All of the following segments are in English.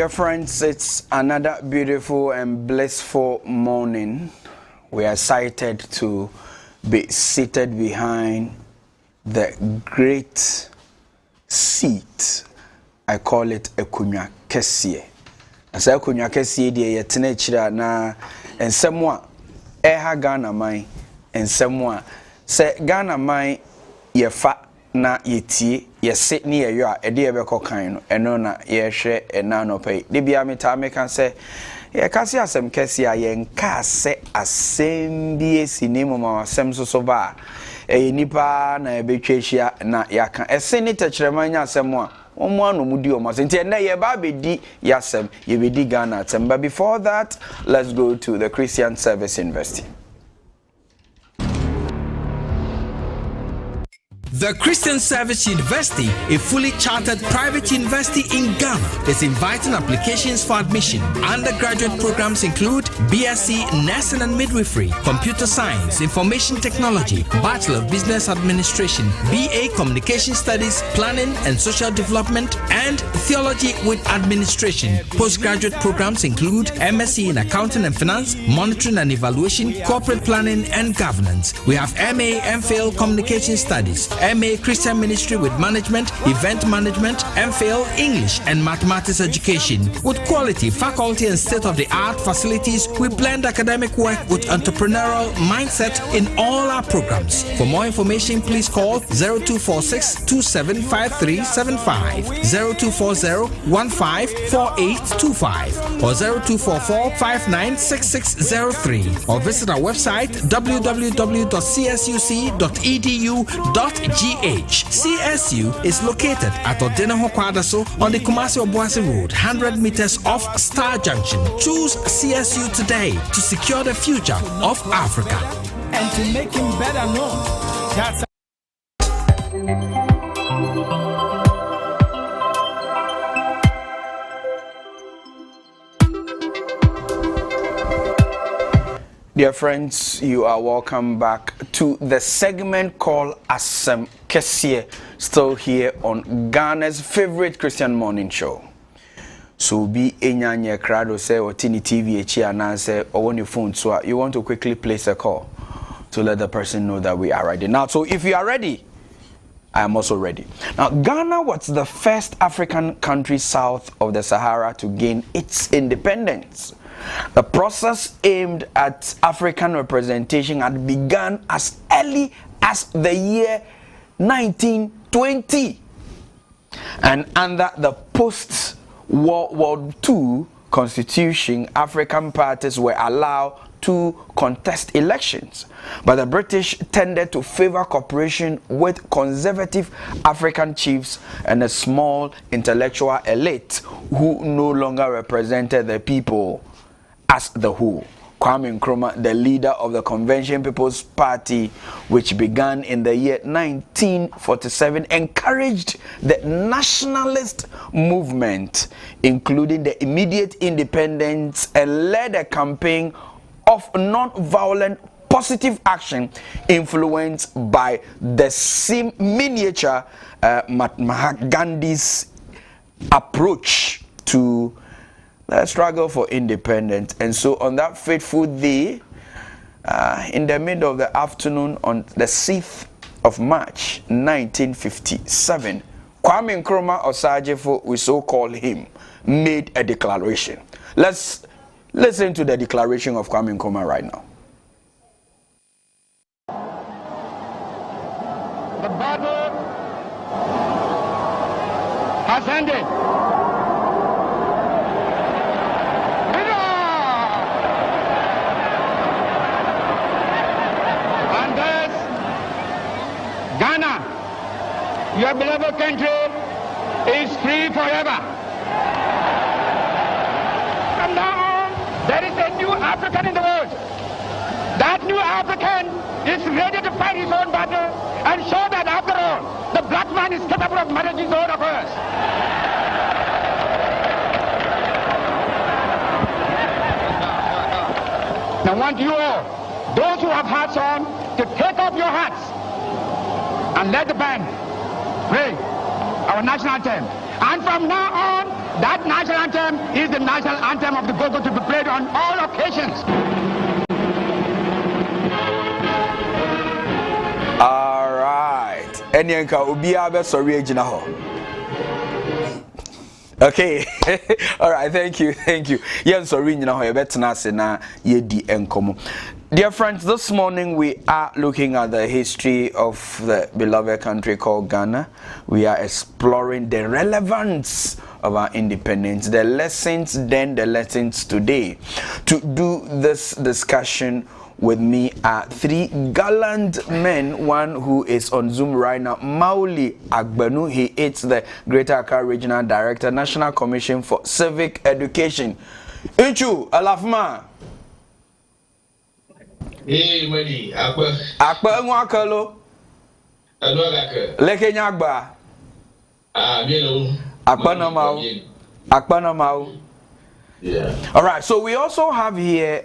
Dear friends, it's another beautiful and blissful morning. We are excited to be seated behind the great seat. I call it 𝗟𝗩𝗘𝗍. As 𝗟𝗩𝗘𝗍 de yetena chira na ensemo a ɛha Ghana man ensemo a se Ghana man yefa na yetie yese ne yeyo a ede yebekɔ kan no eno na yehwɛ ena no pɛ de bia meta meka sɛ yɛkase asɛm kɛse a yɛnka sɛ asɛm bi esinimu ma asɛm so ba nipa na ebetwa hia na yaka ɛse ne tɛkyerɛma nya asɛm a omo ano mudi omo asɛm nti na yɛba bedi yasɛm yɛbedi Ghana asɛm. But before that, let's go to the Christian Service University. The Christian Service University, a fully chartered private university in Ghana, is inviting applications for admission. Undergraduate programs include BSc Nursing and Midwifery, Computer Science, Information Technology, Bachelor of Business Administration, BA Communication Studies, Planning and Social Development, and Theology with Administration. Postgraduate programs include MSc in Accounting and Finance, Monitoring and Evaluation, Corporate Planning and Governance. We have MA MPhil Communication Studies, MA Christian Ministry with Management, Event Management, MPhil English and Mathematics Education. With quality, faculty and state-of-the-art facilities, we blend academic work with entrepreneurial mindset in all our programs. For more information, please call 0246 275375, 0240 154825, or 0244 596603, or visit our website www.csuc.edu.gh. CSU is located at 𝗟𝗩𝗘𝗍𝗿 on the Kumasi-Obuasi Road, 100 meters off Star Junction. Choose CSU today to secure the future of Africa. And to make him better known. That's Dear friends, you are welcome back to the segment called Asɛm Kɛseɛ, still here on Ghana's favorite Christian morning show. So be enyanye krado say otini TV echi ananse or on your phone, so you want to quickly place a call to let the person know that we are ready. Now, so if you are ready, I am also ready. Now, Ghana was the first African country south of the Sahara to gain its independence. The process aimed at African representation had begun as early as the year 1920. And under the post-World War II constitution, African parties were allowed to contest elections. But the British tended to favor cooperation with conservative African chiefs and a small intellectual elite who no longer represented the people as the whole. 𝗟𝗩𝗘𝗍𝗿, the leader of the Convention People's Party, which began in the year 1947, encouraged the nationalist movement, including the immediate independence, and led a campaign of non-violent positive action influenced by the miniature Mahatma Gandhi's approach to the struggle for independence. And so on that fateful day, in the middle of the afternoon on the 6th of March 1957, 𝗟𝗩𝗘𝗍𝗿, we so call him, made a declaration. Let's listen to the declaration of 𝗟𝗩𝗘𝗍𝗿 right now. The battle has ended. Ghana, your beloved country, is free forever. From now on, there is a new African in the world. That new African is ready to fight his own battle and show that after all, the black man is capable of managing his own affairs. Now I want you all, those who have hats on, to take off your hats and let the band play our national anthem. And from now on, That national anthem is the national anthem of the Gogo to be played on all occasions. All right. Enyenka Ubia be sorry ejina ho. Okay. All right, thank you. Yen sorry nyina ho ye betena se na ye di enkomo. Dear friends, this morning we are looking at the history of the beloved country called Ghana. We are exploring the relevance of our independence, the lessons then, the lessons today. To do this discussion with me are three gallant men, one who is on Zoom right now, 𝗟𝗚𝗏𝗏𝗏. He is the Greater Accra Regional Director, National Commission for Civic Education. Inchu, Alafma. Hey, money, Akpa Nwakalo. Leke Nyagba. Akpa Namau. Yeah. All right, so we also have here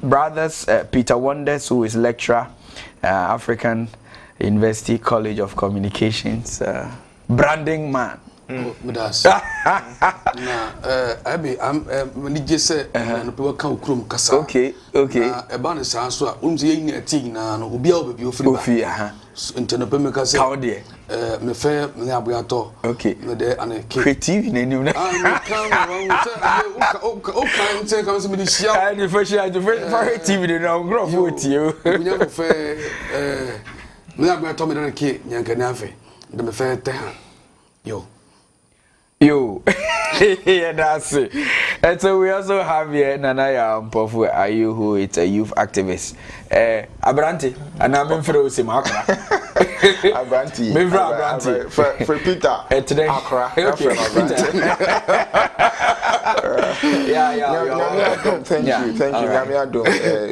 brothers Peter Wonders, who is lecturer, African University College of Communications, branding man. I'm just say people can come kasa. Okay. About the sound so na no obi a obi ofiri ba. Intendo pe me kasa. How there? Me fair me abuato. Okay. Me there and creative na nim na. Come say come me shia. And the first creative na ngro fo tie. Me nya fair me abuato me na ke nyanka na afi. Me fair te ha. Yo. Yeah, that's it. And so we also have here Nanaya Mpofu Ayu, who is a youth activist. Abrante, and I'm in for Simakra. Abranti. For Peter. Today, Accra. Yeah. Thank you.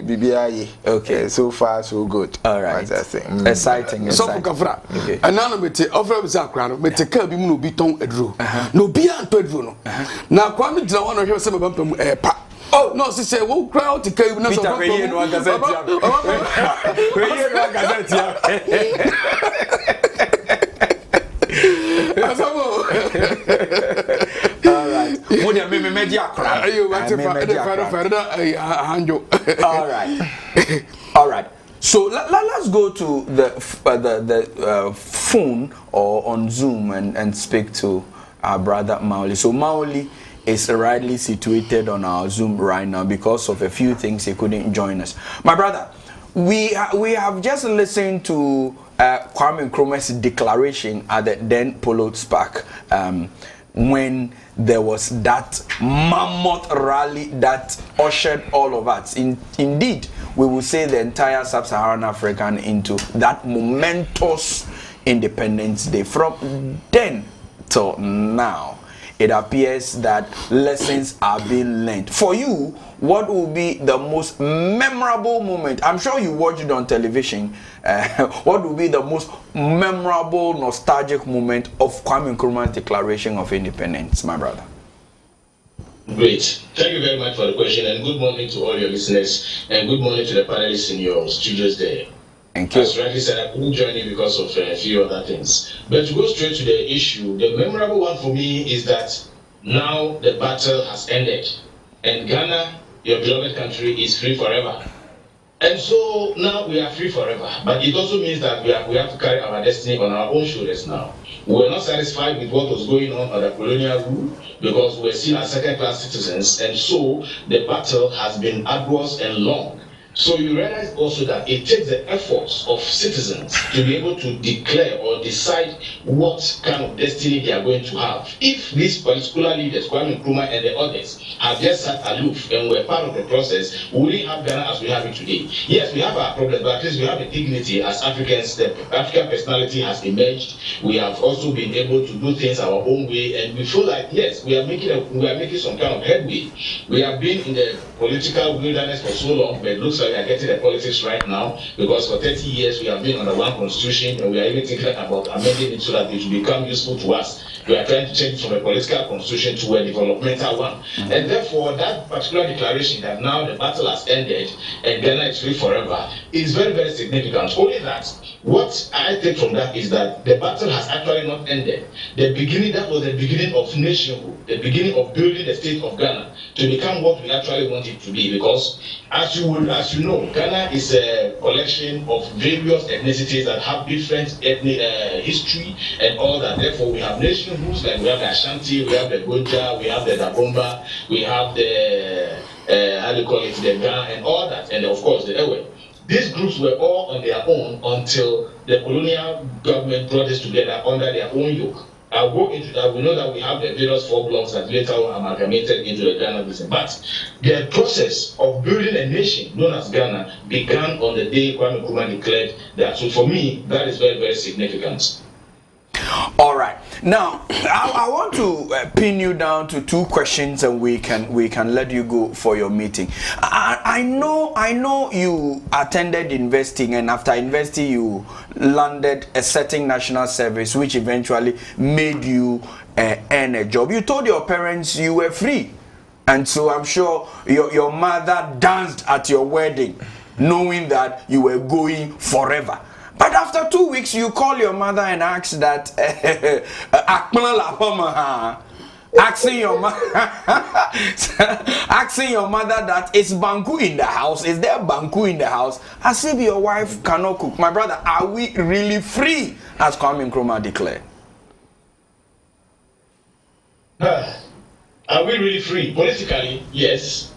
BBI. Okay. So far, so good. All right. Exciting. So Kafra. And now me te offer me Accra. Me te ka bi mu no bi ton edro. No bi an to edro no. Na kwa me jina wona hwe se me bampam pa. Oh no, she say wo cry out to kai na so. Peter we no gazette ya. We no gazette ya. All right. Would you me media cry? You want to All right. So let's go to the phone or on Zoom and speak to our brother 𝗟𝗏𝗏𝗏𝗏. So 𝗟𝗏𝗏𝗏𝗏 is rightly situated on our Zoom right now because of a few things he couldn't join us. My brother, we have just listened to Kwame Nkrumah's declaration at the then Polo Park when there was that mammoth rally that ushered all of us. Indeed, we will say the entire sub-Saharan African into that momentous Independence Day. From then till now, it appears that lessons are being learned. For you, what will be the most memorable moment? I'm sure you watched it on television. What will be the most memorable, nostalgic moment of Kwame Nkrumah's declaration of independence, my brother? Great. Thank you very much for the question, and good morning to all your listeners, and good morning to the panelists in your studios there. Thank you. As rightly said, I couldn't join you because of a few other things. But to go straight to the issue, the memorable one for me is that now the battle has ended, and Ghana, your beloved country, is free forever. And so now we are free forever. But it also means that we have to carry our destiny on our own shoulders now. We were not satisfied with what was going on under colonial rule because we were seen as second-class citizens, and so the battle has been arduous and long. So you realize also that it takes the efforts of citizens to be able to declare or decide what kind of destiny they are going to have. If these particular leaders, Kwame Nkrumah and the others, have just sat aloof and were part of the process, we wouldn't have Ghana as we have it today. Yes, we have our problems, but at least we have a dignity as Africans. The African personality has emerged. We have also been able to do things our own way, and we feel like, yes, we are making some kind of headway. We have been in the political wilderness for so long, but it looks like we are getting the politics right now, because for 30 years we have been under one constitution, and we are even thinking about amending it so that it will become useful to us. We are trying to change from a political constitution to a developmental one. And therefore, that particular declaration that now the battle has ended and Ghana is free forever is very, very significant. Only that, what I take from that is that the battle has actually not ended. The beginning, that was the beginning of nationhood, the beginning of building the state of Ghana to become what we actually want it to be. Because as you know, Ghana is a collection of various ethnicities that have different ethnic history and all that. Therefore, we have nationhoods, like we have the Ashanti, we have the Goja, we have the Dabomba, we have the how do you call it, the Ga, and all that, and of course the Ewe. These groups were all on their own until the colonial government brought us together under their own yoke. I'll go into that. We know that we have the various 4 blocks that later were amalgamated into the Ghana Basin. But the process of building a nation known as Ghana began on the day Kwame Nkrumah declared that. So for me, that is very, very significant. All right. Now, I want to pin you down to 2 questions, and we can let you go for your meeting. I know you attended investing, and after investing, you landed a certain national service, which eventually made you earn a job. You told your parents you were free, and so I'm sure your mother danced at your wedding, knowing that you were going forever. But after 2 weeks, you call your mother and ask that asking your mother that is Banku in the house? Is there Banku in the house? As if your wife cannot cook. My brother, are we really free, as Kwame Nkrumah declared? Are we really free? Politically, yes.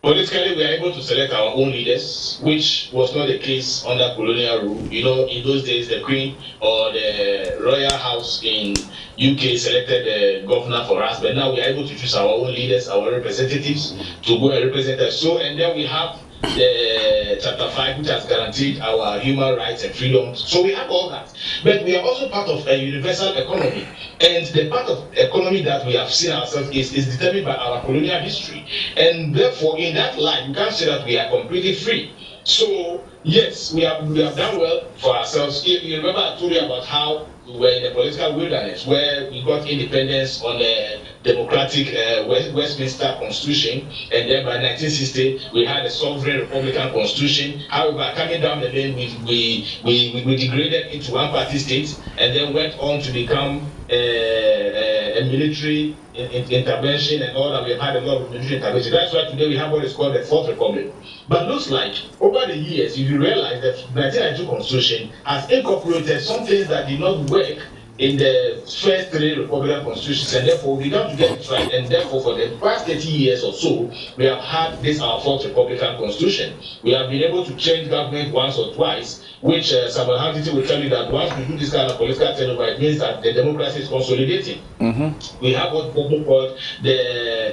Politically, we are able to select our own leaders, which was not the case under colonial rule. You know, in those days, the Queen or the Royal House in UK selected the governor for us, but now we are able to choose our own leaders, our representatives, to go and represent us. So, and then we have the Chapter 5, which has guaranteed our human rights and freedoms. So we have all that. But we are also part of a universal economy. And the part of economy that we have seen ourselves is determined by our colonial history. And therefore, in that light, you can't say that we are completely free. So, yes, we have done well for ourselves. You remember I told you about how we were in the political wilderness, where we got independence on the democratic Westminster Constitution, and then by 1960 we had a sovereign Republican Constitution. However, coming down the lane, we degraded into one-party state, and then went on to become a military intervention and all that. We have had a lot of military intervention. That's why today we have what is called the 4th Republic. But looks like over the years, if you realize that the 1992 Constitution has incorporated some things that did not work in the first 3 Republican constitutions, and therefore we began to get it right. And therefore, for the past 30 years or so, we have had this our 4th Republican Constitution. We have been able to change government once or twice, which Samuel Huntington will tell you that once we do this kind of political turnover, it means that the democracy is consolidating. We have what people call the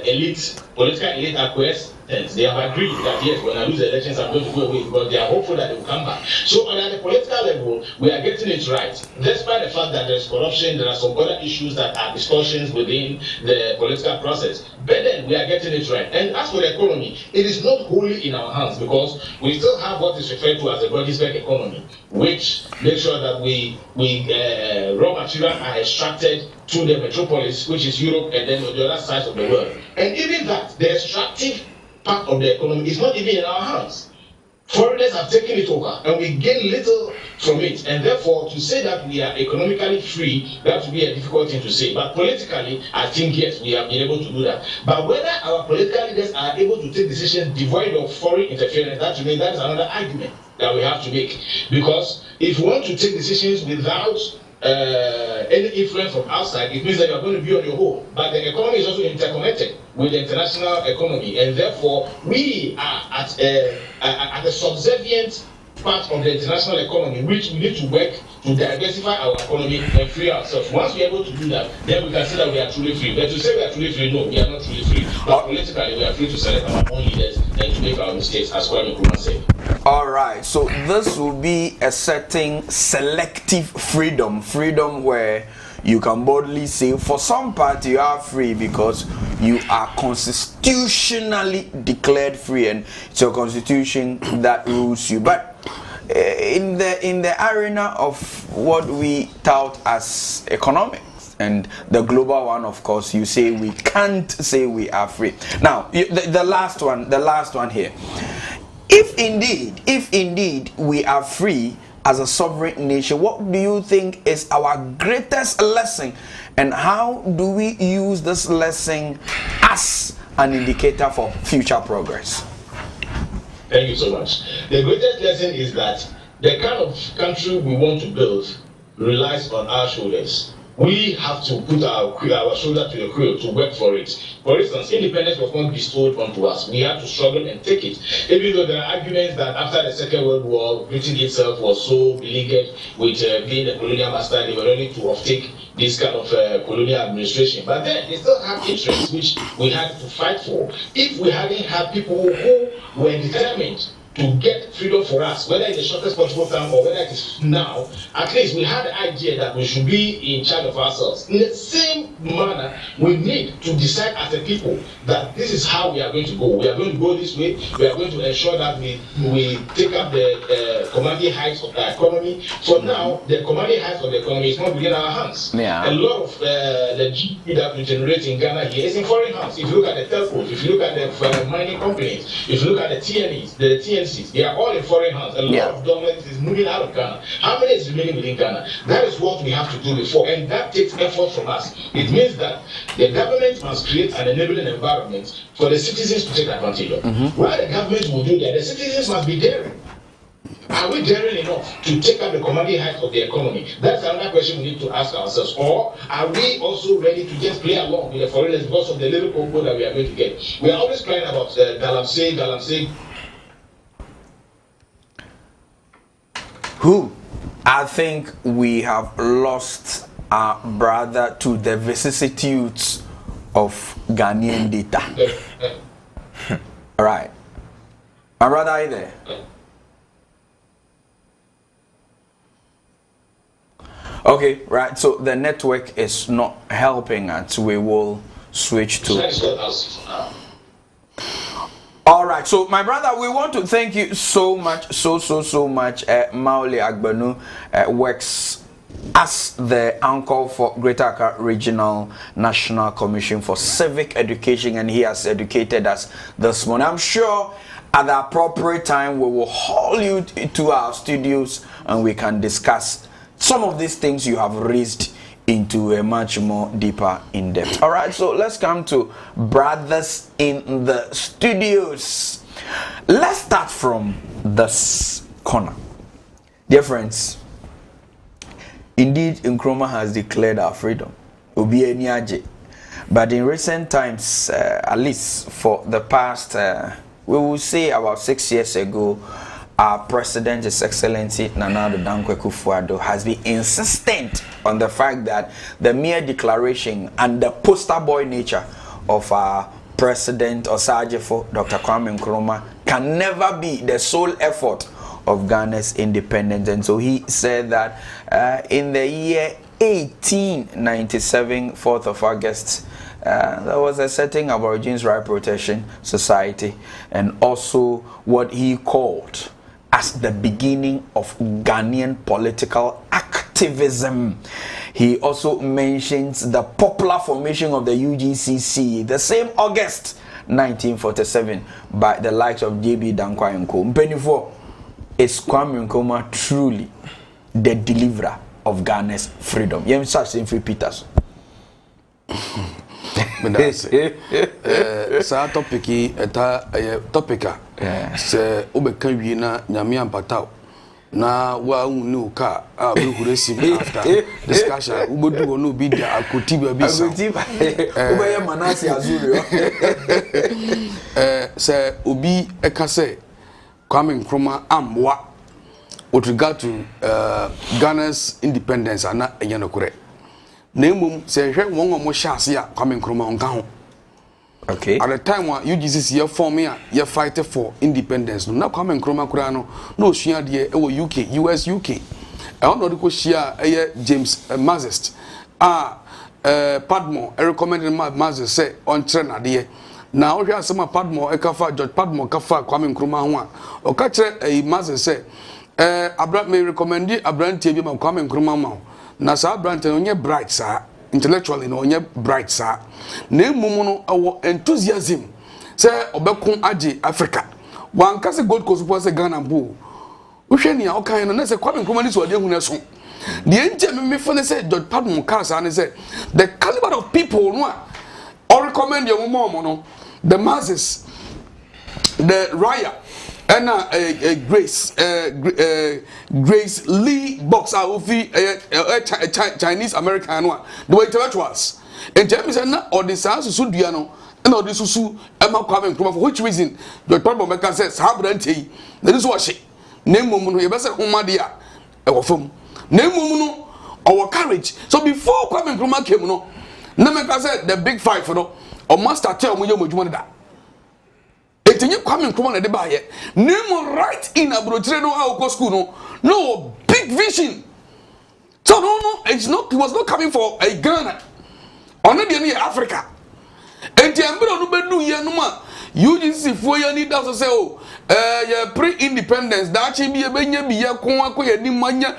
political elite acquiescence. They have agreed that yes, when I lose the elections, I'm going to go away, but they are hopeful that they will come back. So at the political level, we are getting it right. Despite the fact that there's corruption, there are some other issues that are distortions within the political process. But then we are getting it right. And as for the economy, it is not wholly in our hands, because we still have what is referred to as the Godisberg economy, which makes sure that raw material are extracted to the metropolis, which is Europe, and then on the other side of the world. And even that, the extractive part of the economy is not even in our hands. Foreigners have taken it over, and we gain little from it. And therefore, to say that we are economically free, that would be a difficult thing to say. But politically, I think yes, we have been able to do that. But whether our political leaders are able to take decisions devoid of foreign interference, that to me, that is another argument that we have to make. Because if you want to take decisions without any influence from outside, it means that you are going to be on your own. But the economy is also interconnected with the international economy, and therefore we are at a subservient part of the international economy, which we need to work to diversify our economy and free ourselves. Once we are able to do that, then we can say that we are truly free. But to say we are truly free, no, we are not truly free. But politically, we are free to select our own leaders and to make our mistakes, as Kwame Nkrumah said. All right, so this will be a certain selective freedom where you can boldly say, for some part you are free because you are constitutionally declared free, and it's your constitution that rules you. But in the arena of what we tout as economics, and the global one, of course, you say we can't say we are free. Now, the last one here. If indeed we are free as a sovereign nation, what do you think is our greatest lesson, and how do we use this lesson as an indicator for future progress? Thank you so much. The greatest lesson is that the kind of country we want to build relies on our shoulders. We have to put our shoulder to the wheel to work for it. For instance, independence was not bestowed onto us. We had to struggle and take it. Even though there are arguments that after the Second World War, Britain itself was so beleaguered with being a colonial master, they were ready to take this kind of colonial administration. But then they still have interests which we had to fight for. If we hadn't had people who were determined to get freedom for us, whether in the shortest possible time or whether it is now, at least we had the idea that we should be in charge of ourselves. In the same manner, we need to decide as a people that this is how we are going to go. We are going to go this way. We are going to ensure that we take up the commanding heights of the economy. For now, the commanding heights of the economy is not within our hands. Yeah. A lot of the GDP that we generate in Ghana here is in foreign hands. If you look at the telcos, if you look at the mining companies, if you look at the TNEs, the TNCs, they are all in foreign hands. A lot of dollars is moving out of Ghana. How many is remaining within Ghana? That is what we have to do before, and that takes effort from us. It means that the government must create an enabling environment for the citizens to take advantage of. While the government will do that, the citizens must be daring. Are we daring enough to take up the commanding heights of the economy? That's another question we need to ask ourselves. Or are we also ready to just play along with the foreigners because of the little combo that we are going to get? We are always crying about 𝗟𝗓𝗙. Who? I think we have lost our brother to the vicissitudes of Ghanaian data. All right. My brother, are you there? Okay, right. So the network is not helping us. We will switch to... All right, so my brother, we want to thank you so much, so much. 𝗟𝗓𝗙𝗿𝗘 works as the anchor for Greater Accra Regional National Commission for Civic Education, and he has educated us this morning. I'm sure at the appropriate time we will haul you to our studios and we can discuss some of these things you have raised into a much more deeper in depth. All right, so let's come to brothers in the studios. Let's start from this corner. Dear friends, indeed Nkrumah has declared our freedom. But in recent times, at least for the past, we will say about 6 years ago, our President, His Excellency Nana 𝗟𝗏𝗡 has been insistent on the fact that the mere declaration and the poster boy nature of our President Osajifo, Dr. Kwame Nkrumah, can never be the sole effort of Ghana's independence. And so he said that in the year 1897, 4th of August, there was a certain Aborigines Right Protection Society, and also what he called as the beginning of Ghanaian political activism. He also mentions the popular formation of the UGCC the same August 1947 by the likes of J.B. Danquah and Co. Mpenifo, is Kwame Nkrumah truly the deliverer of Ghana's freedom? Yem such in free Peters. Sa topic topica se obeka wi na nyame ampataw na wa unu ka a we receive after discussion ubodu no bi dia akoti ba bi sa ubeye manasi azuri se obi eka se Kwame Nkrumah amwa with regard to Ghana's independence ana enyanokure Nemum say one more chance ya Kwame Nkrumah onka ho. Okay. At the time when UGCC ye form here, ye fight for independence. No Kwame Nkrumah kura no shia de UK, US UK. I don't know the shia James Mazest. Padmore, I recommended Mazest say on trainer de. Now here some Padmore e kafa George Padmore kafa Kwame Nkrumah ho. O ka kire Mazest say Abraham may recommend Abraham TV ma Kwame Nkrumah ma. Na sa brand onye bright sa intellectually no onye bright sa na emum no awo enthusiasm say obekun age Africa wan kase Gold Coast po say Ghana bo uhwe ni awokan no na say Kwame Nkrumah ni so ade hu na so the enje me feel say George Pardon Kasa and say the caliber of people no or recommend your mom no the masses the Raya and Grace Lee boxer ofi Chinese American one the way intellectuals and James na or the sans so dua no na odi susu e ma Kwame Nkrumah for which reason the problem make says how branty na this was she na mmom no ye be say homade a e wo fam na mmom no our courage so before Kwame Nkrumah came no na make say the big five no o master tell mo ye modwuma da etinye Kwame Nkrumah na de ba ye name right in Abrotire no how school no big vision so no it's not he was not coming for a Ghana on the Africa enti ambro no bedu ye no ma UGC fo ye need to say oh yeah pre-independence that chi bi e benya bi ye kon akoye ni manya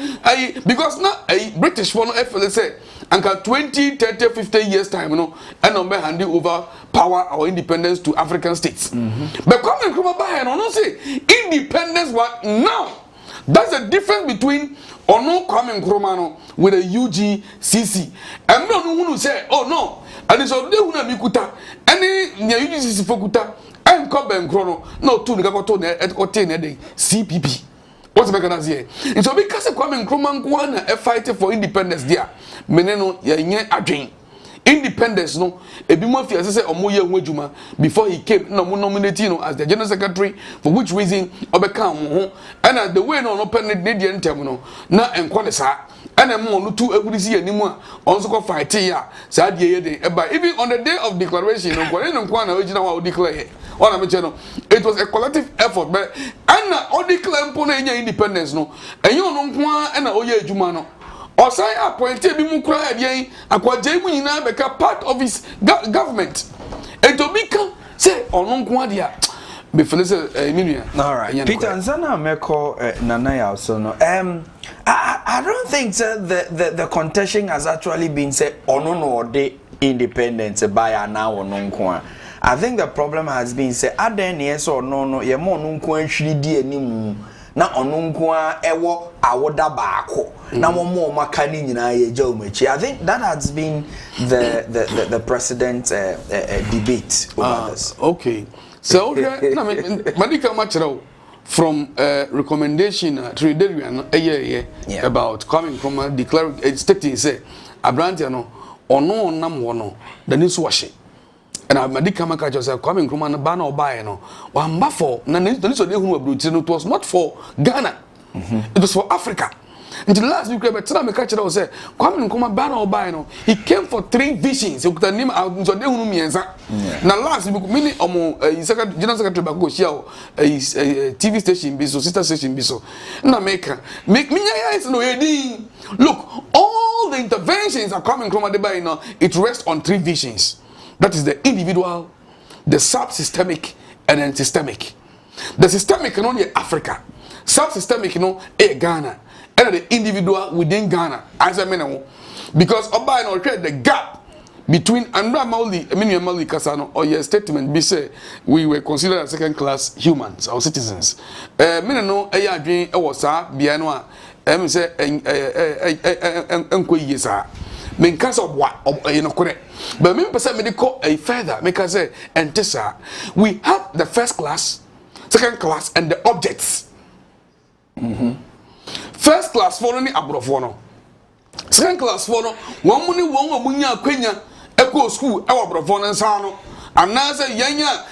because na British for no FL say anka 20 30 50 years time no and on be handing over power or independence to African states but Kwame Nkrumah ba no say independence what now that's the difference between ono Kwame Nkrumah no with a UGCC and no who say oh no and so they who na mikuta any UGCC fokuta and come Nkrono no to nika to na CPP what's the mechanism here and so because Kwame Nkrumah nko fighting for independence there meneno ye adwen independence no ebi mo fi say omoye hu adwuma before he came no nominate no as the general secretary for which reason obeka ho and the way no pen ne die ntem no na enko ne sa and mo no tu egurisi animu a onso ko fight ya sa die ye den even on the day of declaration no ko na original wa declare ona me che no it was a collective effort but and na declare mpo na enya independence no enyo no nko a na oye adwuma no Osai appointed bi mu kra again akwaje mu nyina beka part of his government etobika say ono nko ade a be feel say minua all right Peter Nzana meko nanaya also no I don't think the contention has actually been said ono no de independence by now ono nko I think the problem has been say aden yes or no ye mo ono nko ahwiri di animu na ono nko a ewo awoda baako na mo maka ni nyina ye gya omachi I think that has been the president debate over this okay so na madika machero from recommendation to the about coming from declaring stating say Abrante no ono nam wono the news washi and Madika Maka just said, Kwame Nkrumah ban or buy no. One for the it was not for Ghana, it was for Africa. Until last week, I said, Kwame Nkrumah ban or buy no. He came for 3 visions. He could name out so they now last week, many General Secretary Bako Shiao, a TV station, Biso, sister station, Biso. Now make me eyes no heading. Look, all the interventions are Kwame Nkrumah buy no. It rests on 3 visions. That is the individual, the sub-systemic, and then systemic. The systemic can only Africa. Sub-systemic, Ghana. And the individual within Ghana. As I mean, because the gap between Andra Mauli, Emmanuel Mauli Kasano, or your statement be say we were considered as second-class humans or citizens. Minano, I dream, I was Bianoa, say, because of what correct but me person me call a further make us say and this we have the first class, second class, and the objects. First class for any abrofo no, second class for no one money one munya kwenya echo school e abrofo no nsa no anase yenya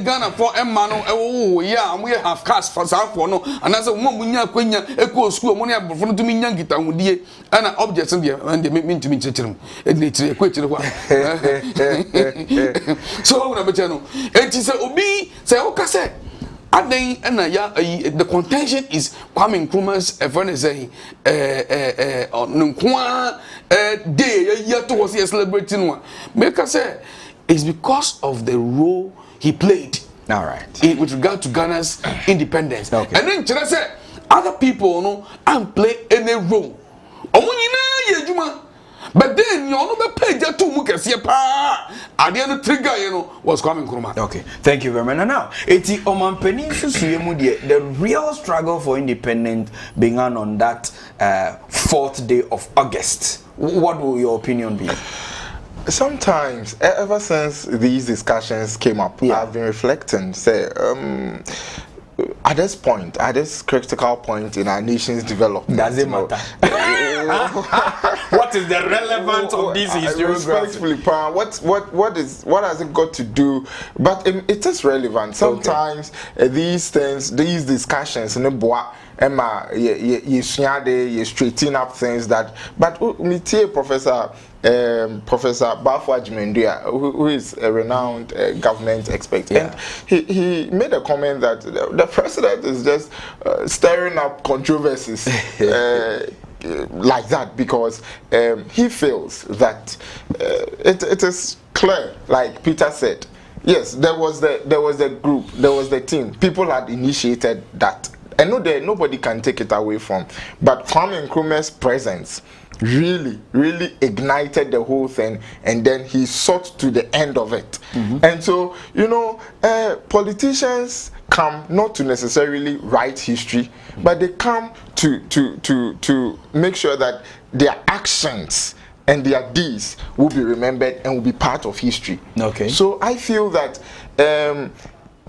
Ghana for emma no ewo ya amoye half caste for for no anase wo munya kwenya echo school mo ne abrofo no tumi nya ngita hudie ana objects there and me ntumi chirem editire ekwe chire kwa so na beche no enti se obi se o ka se aden na ya the contention is Kwame Nkrumah's friend say nkoa day ya to was celebrating one make us say it's because of the role he played with regard to Ghana's independence and then chira say other people no and play any role omunyina ye adwuma But then you know the page to mukesi pa. At the end of trigger, you know, was coming Nkrumah. Okay, thank you very much. And now, eti Oman Peninsula the real struggle for independence began on that 4th day of August. What will your opinion be? Sometimes, ever since these discussions came up, I've been reflecting, say, at this point, at this critical point in our nation's development. Does it matter? What is the relevance of this respectfully, what has it got to do? But it is relevant. Sometimes these things, these discussions, Emma, you straighten up things that. But me tell Professor 𝗛𝗏𝗏𝗿𝗲, who is a renowned government expert, and he made a comment that the president is just stirring up controversies like that because he feels that it is clear, like Peter said. Yes, there was the group, there was the team. People had initiated that. I know that nobody can take it away from, but Kwame Nkrumah's presence really ignited the whole thing, and then he sought to the end of it. And so, you know, politicians come not to necessarily write history, but they come to make sure that their actions and their deeds will be remembered and will be part of history. Okay. So I feel that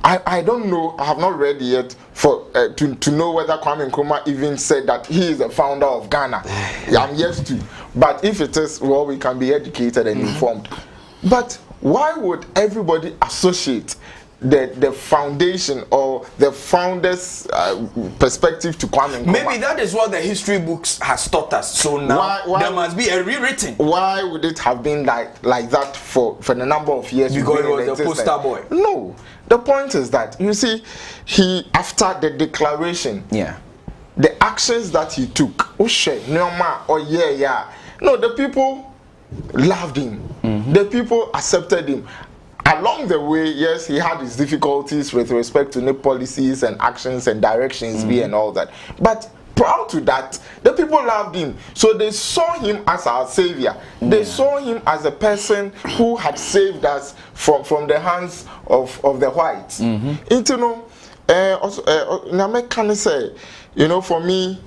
I don't know, I have not read yet for to know whether Kwame Nkrumah even said that he is the founder of Ghana. I'm yet to. But if it is, well, we can be educated and informed. But why would everybody associate the foundation or the founder's perspective to Kwame Nkrumah? Maybe that is what the history books has taught us. So now there must be a rewritten. Why would it have been like that for the number of years? Because he was the poster boy. No. The point is that, you see, he, after the declaration, the actions that he took, no, the people loved him. The people accepted him. Along the way, yes, he had his difficulties with respect to the policies and actions and directions and all that. But prior to that, the people loved him. So they saw him as our savior. They saw him as a person who had saved us from the hands of the whites. You know, for me,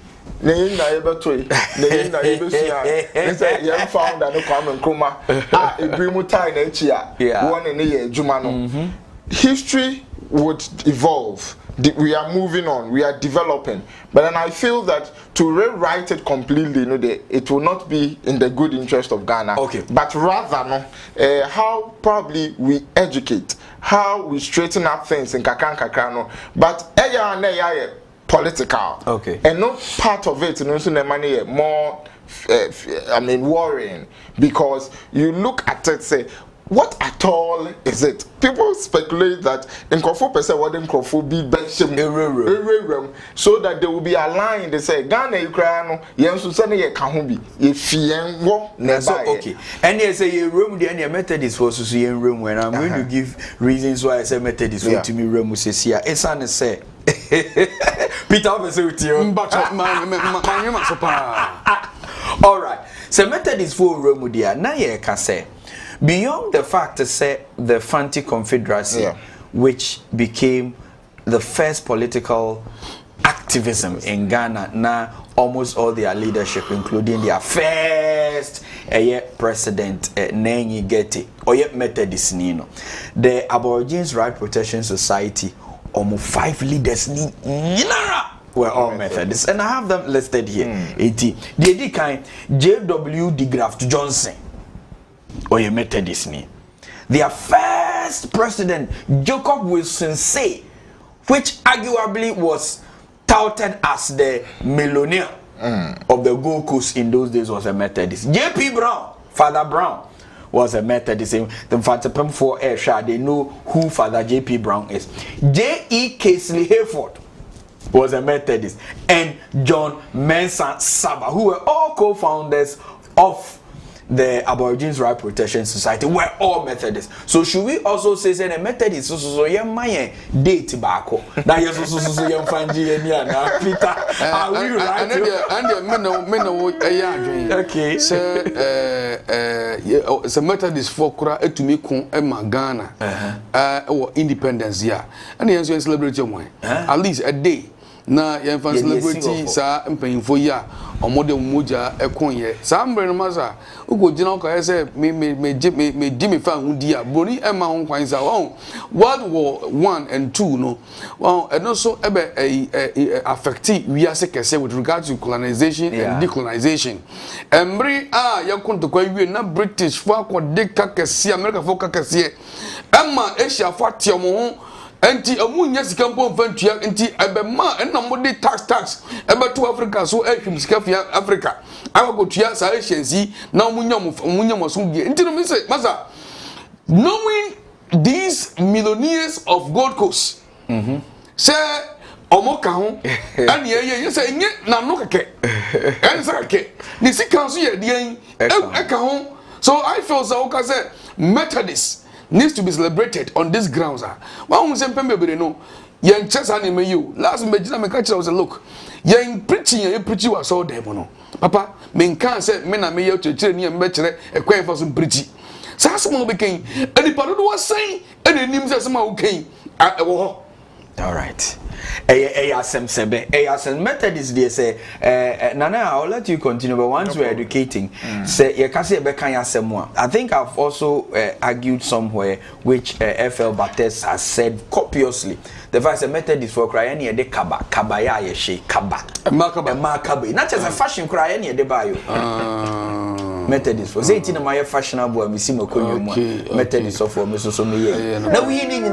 found history would evolve. We are moving on, we are developing, but then I feel that to rewrite it completely, you know, it will not be in the good interest of Ghana. But rather, how probably we educate, how we straighten up things in kakran, but political. And not part of it, you know, so the money more, worrying, because you look at it, say, what at all is it? People speculate that in Quarcoo be so that they will be aligned. They say Ghana Ukraine okay. And they say your room the method is for in room when I'm going to give reasons why I say method is to me room says here. It's an say Peter all right. So method is for room there. Now you can say beyond the fact to say the Fanti Confederacy, which became the first political activism in Ghana, now almost all their leadership, including their first president, Nengi Getty, or yet Methodist Nino, the Aborigines Right Protection Society, almost 5 leaders were all Methodists, and I have them listed here. The kind J.W. de Graft Johnson, or your Methodist name. Their first president, Jacob Wilson Say, which arguably was touted as the millionaire of the Gold Coast in those days, was a Methodist. J.P. Brown, Father Brown, was a Methodist. The Father for Ayrshire, they know who Father J.P. Brown is. J.E. 𝗟𝗏𝗏𝗏𝗏 was a Methodist, and John Mensah Saba, who were all co-founders of the Aborigines Right Protection Society were all Methodists. So should we also say the Methodists so my date bako that yes so young fanji and Peter are we right? And okay. So Methodist for kura etumi kun Ghana or independence year and the celebrate at least a day na yan fan celebrity sa mpanyimfo ya omo moja ekonye sa mbre no masa ugo gina ko say me Jimmy fan hudi a boni e ma ho kwan sa World War 1 and 2 no and also affect we are say with regard to colonization and decolonization embre yakon to kwa wie na British for akode kakese America for kakese emma Asia for tiomo enti amunya sika mpo mfantua enti ebema na mode tax ebe to Africa so ehwim sika fia Africa agotua sa agency na amunya mosungie enti no me say masa knowing these millionaires of Gold Coast say omoka ho ani ye say nye na no keke en say keke ni sika so ye dien eka ho so I feel so okay say Methodist needs to be celebrated on these grounds. One who pembe no, young chess anime you. Last Majina Mekacha was a look. Young preaching was all there, no. Papa, men can't say men are me to train and better a quaint for some preaching. Sassamo became, and the Padu was saying, and the names of some came. All right. ASM Methodist they say Nana, I'll let you continue, but once we're educating say you can say I think I've also argued somewhere which 𝗟𝗚𝗏𝗍𝗏 has said copiously the fact that Methodist for crying near the kabaya ye kaba not just a fashion crying near the bio Methodist for say in my fashionable misimo Methodist for me so me now we need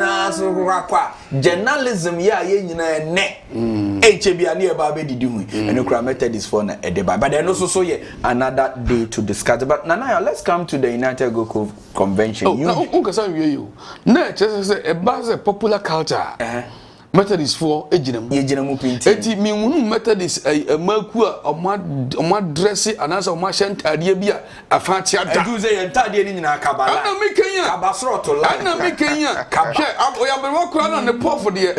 journalism ne HB ani eba be didimu and okra Methodist for na edeba but then also so another day to discuss but Nana let's come to the United Go Convention you na just say a popular culture Methodist for ejinamu pinti eti mi hunu Methodist maku a oma dress anasa oma shantade bia afati ada do say entade ni nyina kabala ana me kenya kabasro to la ana me kenya hwe oya be wokura na ne pop de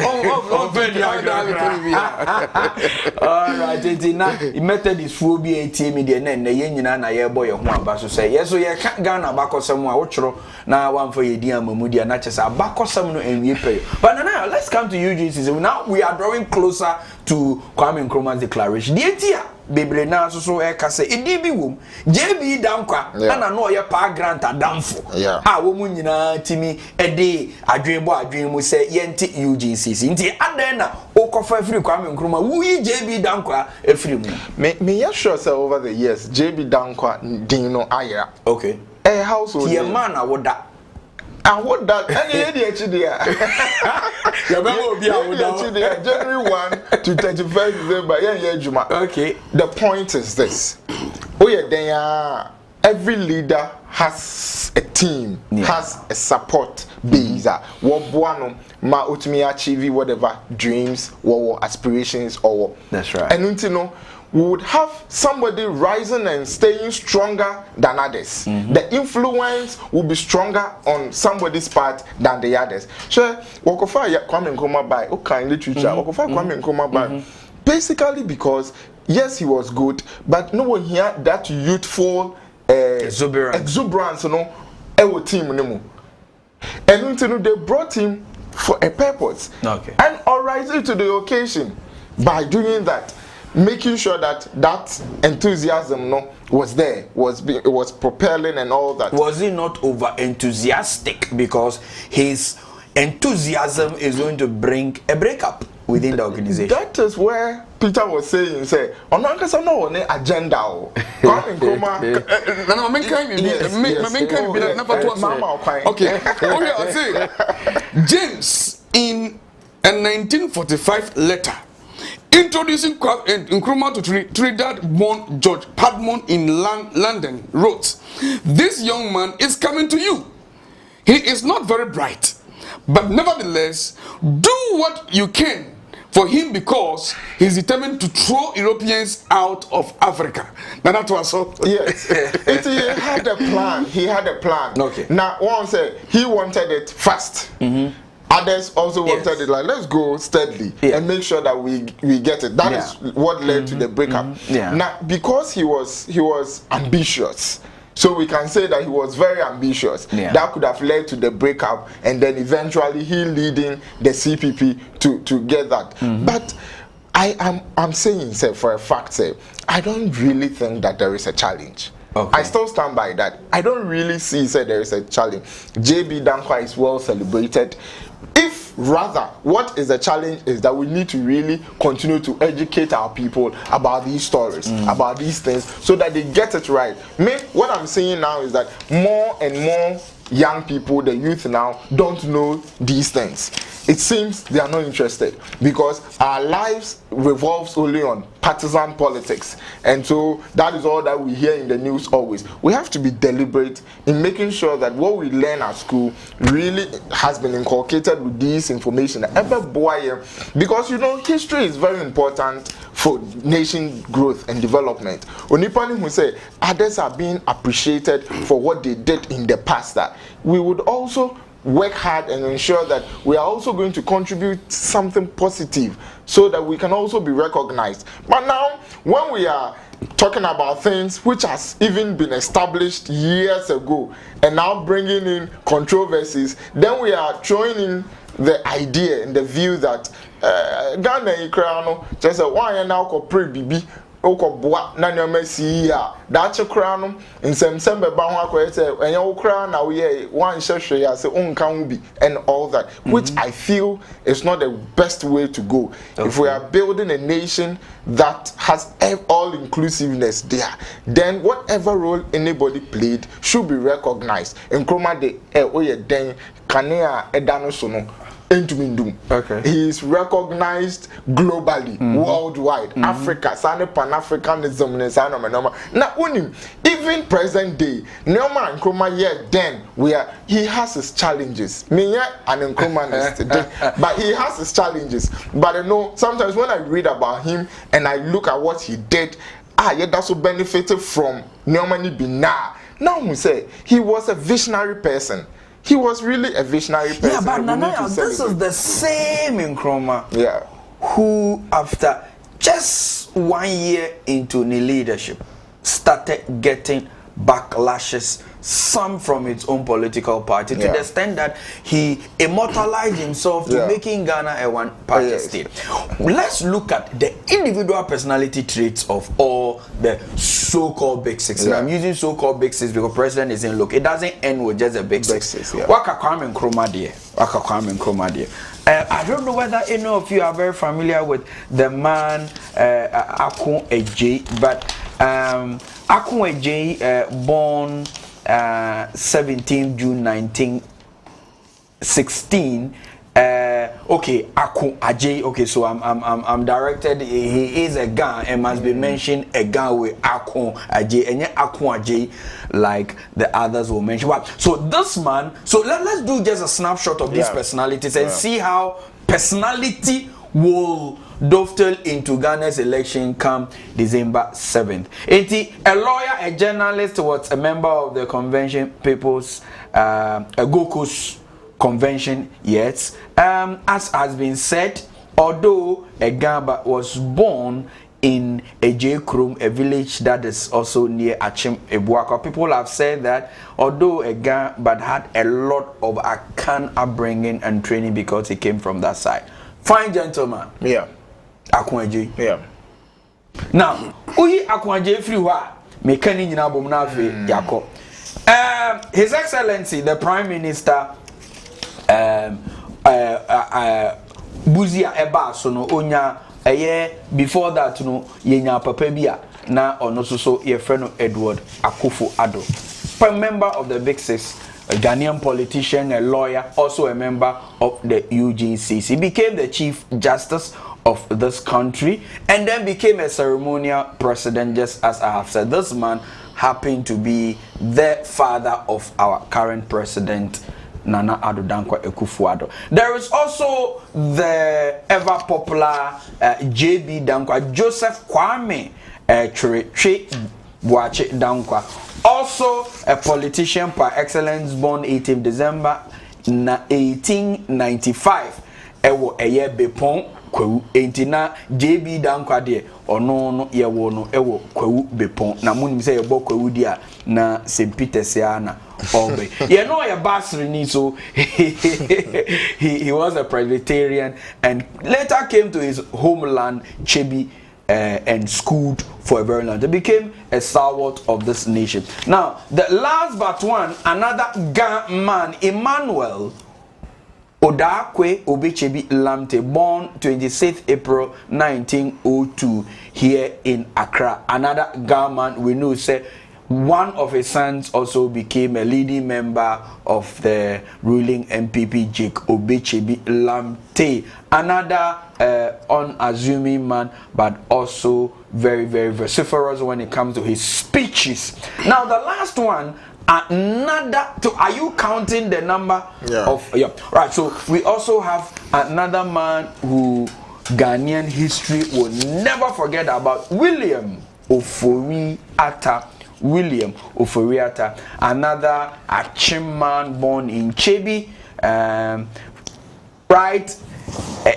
all right eti na Methodist for bi eti mi de na ye nyina na ye boy ho aba so say yeso ye ka Ghana bakosam a wotworo na wamfa ye di amamu dia na chesa bakosam no enwie pay but now let's come to you now we are drawing closer to Kwame Nkrumah's declaration. The idea, baby, now so say it did be womb. JB Dankwa, and I know your pa grant a damful. Ah, woman, Timmy, a day, a dream we say Yenti UGCC. Inti Adena, Okofa free Kwame Nkrumah, we JB Dankwa, a free me sure sir over the years, JB Dankwa, Dino Aya. Okay. A household. Your man, I would that. And what that any idea January 1 to 31st December okay the point is this every leader has a team has a support base ma utumi achieve whatever dreams or aspirations or that's right and you know we would have somebody rising and staying stronger than others. The influence will be stronger on somebody's part than the others. So, Wakofa Kwame Nkrumah by in literature, Wakofa Kwame Nkrumah by basically because yes, he was good, but no one here that youthful exuberance, you know, our team anymore. And you know, they brought him for a purpose and rising to the occasion by doing that. Making sure that enthusiasm was there, was propelling and all that. Was he not over enthusiastic because his enthusiasm is going to bring a breakup within the organization? That is where Peter was saying, say, on no agenda. Okay, I say James in a 1945 letter introducing Nkrumah to Trinidad-born George Padmon in London wrote, "This young man is coming to you. He is not very bright, but nevertheless, do what you can for him because he's determined to throw Europeans out of Africa. Now that was so. Yes. He had a plan. He had a plan. Okay. Now, one said he wanted it fast. Others also wanted it like, let's go steadily and make sure that we get it. That is what led to the breakup. Now, because he was ambitious, so we can say that he was very ambitious. That could have led to the breakup, and then eventually he leading the CPP to get that. But I'm saying, say, for a fact, say, I don't really think that there is a challenge. I still stand by that. I don't really see say there is a challenge. JB Dankwa is well celebrated. If rather what is the challenge is that we need to really continue to educate our people about these stories, about these things, so that they get it right. What I'm saying now is that more and more young people, the youth now, don't know these things. It seems they are not interested because our lives revolves only on partisan politics, and so that is all that we hear in the news always. We have to be deliberate in making sure that what we learn at school really has been inculcated with this information. Because you know, history is very important for nation growth and development. Onipani who say others are being appreciated for what they did in the past, that we would also work hard and ensure that we are also going to contribute something positive so that we can also be recognized. But now, when we are talking about things which has even been established years ago and now bringing in controversies, then we are throwing in the idea and the view that Ghana ikrano just a one now ko pre bibi okobua na nyoma si a da chekra no nsem be ba ho akoye say enye okra na we one hwehwe ya say unka hu bi and all that, which I feel is not the best way to go. If we are building a nation that has all inclusiveness there, then whatever role anybody played should be recognized. Nkroma de oye den kanea edano so no. Okay. He is recognized globally, worldwide. Africa, Pan-Africanism, now even present day, Neoma and Nkrumah then he has his challenges. Me an Nkrumah, but he has his challenges. But I know sometimes when I read about him and I look at what he did, that's also benefited from Neoma ni Bina. Now we say he was a visionary person. He was really a visionary person. Yeah, but Nana, this is the same Nkrumah. Yeah. Who, after just 1 year into the leadership, started getting backlashes, some from its own political party, to the extent that he immortalized himself to making Ghana a one-party state. Let's look at the individual personality traits of all the so-called big six. And I'm using so-called big six because president is in look. It doesn't end with just a big six. Waka Kwame Nkrumah there. Waka Kwame Nkrumah there. I don't know whether any of you are very familiar with the man 𝗟𝗜𝗙𝗘, but 𝗟𝗜𝗙𝗘 born 17 June 1916. Okay, 𝗟𝗜𝗙𝗘. Okay, so I'm directed. He is a Gan and must be mentioned a Gan with 𝗟𝗜𝗙𝗘, and 𝗟𝗜𝗙𝗘 like the others will mention. So this man. So let's do just a snapshot of these personalities and see how personality will dovetail into Ghana's election come December 7th. A lawyer, a journalist, was a member of the convention, People's Gold Coast Convention, yes. As has been said, although Egamba was born in Adzika, a village that is also near Achim Ebuaka, people have said that although Egamba had a lot of Akan upbringing and training because he came from that side. Fine gentleman. Yeah. 𝗟𝗜𝗙𝗘. Yeah. Now, uyi 𝗟𝗜𝗙𝗘 free wa mekani nyina bom na afi yakọ. His Excellency the Prime Minister Buzia eba so no onya before that no yenya papa bia na ono so ye friend no Edward Akufo-Addo, member of the Big Six, a Ghanaian politician, a lawyer, also a member of the UGCC. He became the Chief Justice of this country and then became a ceremonial president, just as I have said. This man happened to be the father of our current president, Nana Addo Dankwa Akufo-Addo. There is also the ever popular JB Dankwa, Joseph Kwame 𝗟𝗡𝗏𝗏 Dankwa, also a politician par excellence, born 18 December 1895. Ewo eye Bepon Kwewu entina JB Dankwa de ono no yewo no ewo Kwewu Bepon na munim say yebo Kwewu dia na St. Peter Siana obe ye know your basri ni so he was a Presbyterian and later came to his homeland Chebi and schooled for a very long time. He became a stalwart of this nation. Now the last but one, another man, Emmanuel 𝗟𝗏𝗏𝗏𝗏, born 26th April 1902 here in Accra. Another Ghana, we know say one of his sons also became a leading member of the ruling MPP, Jake 𝗟𝗏𝗏𝗏𝗏. Another unassuming man, but also very, very vociferous when it comes to his speeches. Now the last one, another, are you counting the number of right? So we also have another man who Ghanaian history will never forget about, William Ofori-Atta. William Ofori-Atta, another Achim man born in Chebi, right,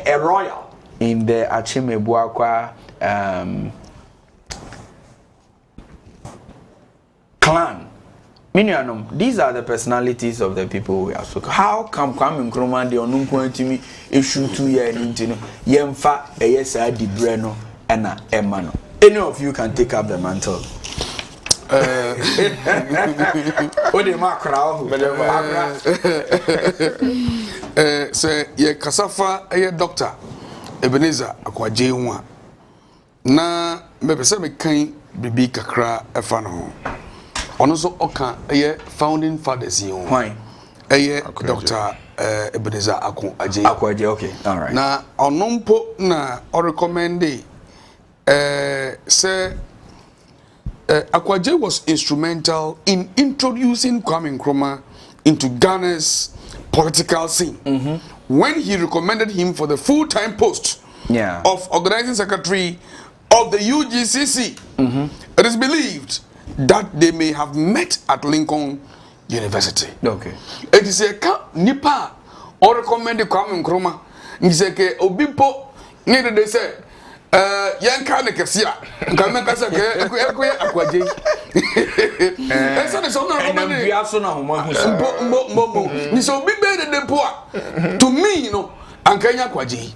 a royal in the Achim Ebuakwa clan. Minianum, these are the personalities of the people we are so. How come Kwame Nkrumah de onum kwantimi issue 2 years into yemfa eyesa di breno ena emano? Any of you can take up the mantle. Say ye kasafa ye doctor Ebenezer Akwaje na me pese me kan bibi kakra efa no ono so oka ye founding fathers yi why Dr. Ebenezer Akwaje, okay, all right. Na onompo na o recommend say Akwaje was instrumental in introducing Kwame Nkrumah into Ghana's political scene when he recommended him for the full-time post of organizing secretary of the UGCC. It is believed that they may have met at Lincoln University. Okay. It is a nipa or recommended Kwame Nkrumah. Niseke obipo needed they say yanka ne kesia Kwame kasa ke Akwaje. Esa ne so na recommend we also na homo mbo ni so bi be de po to me you know ankanya Akwaje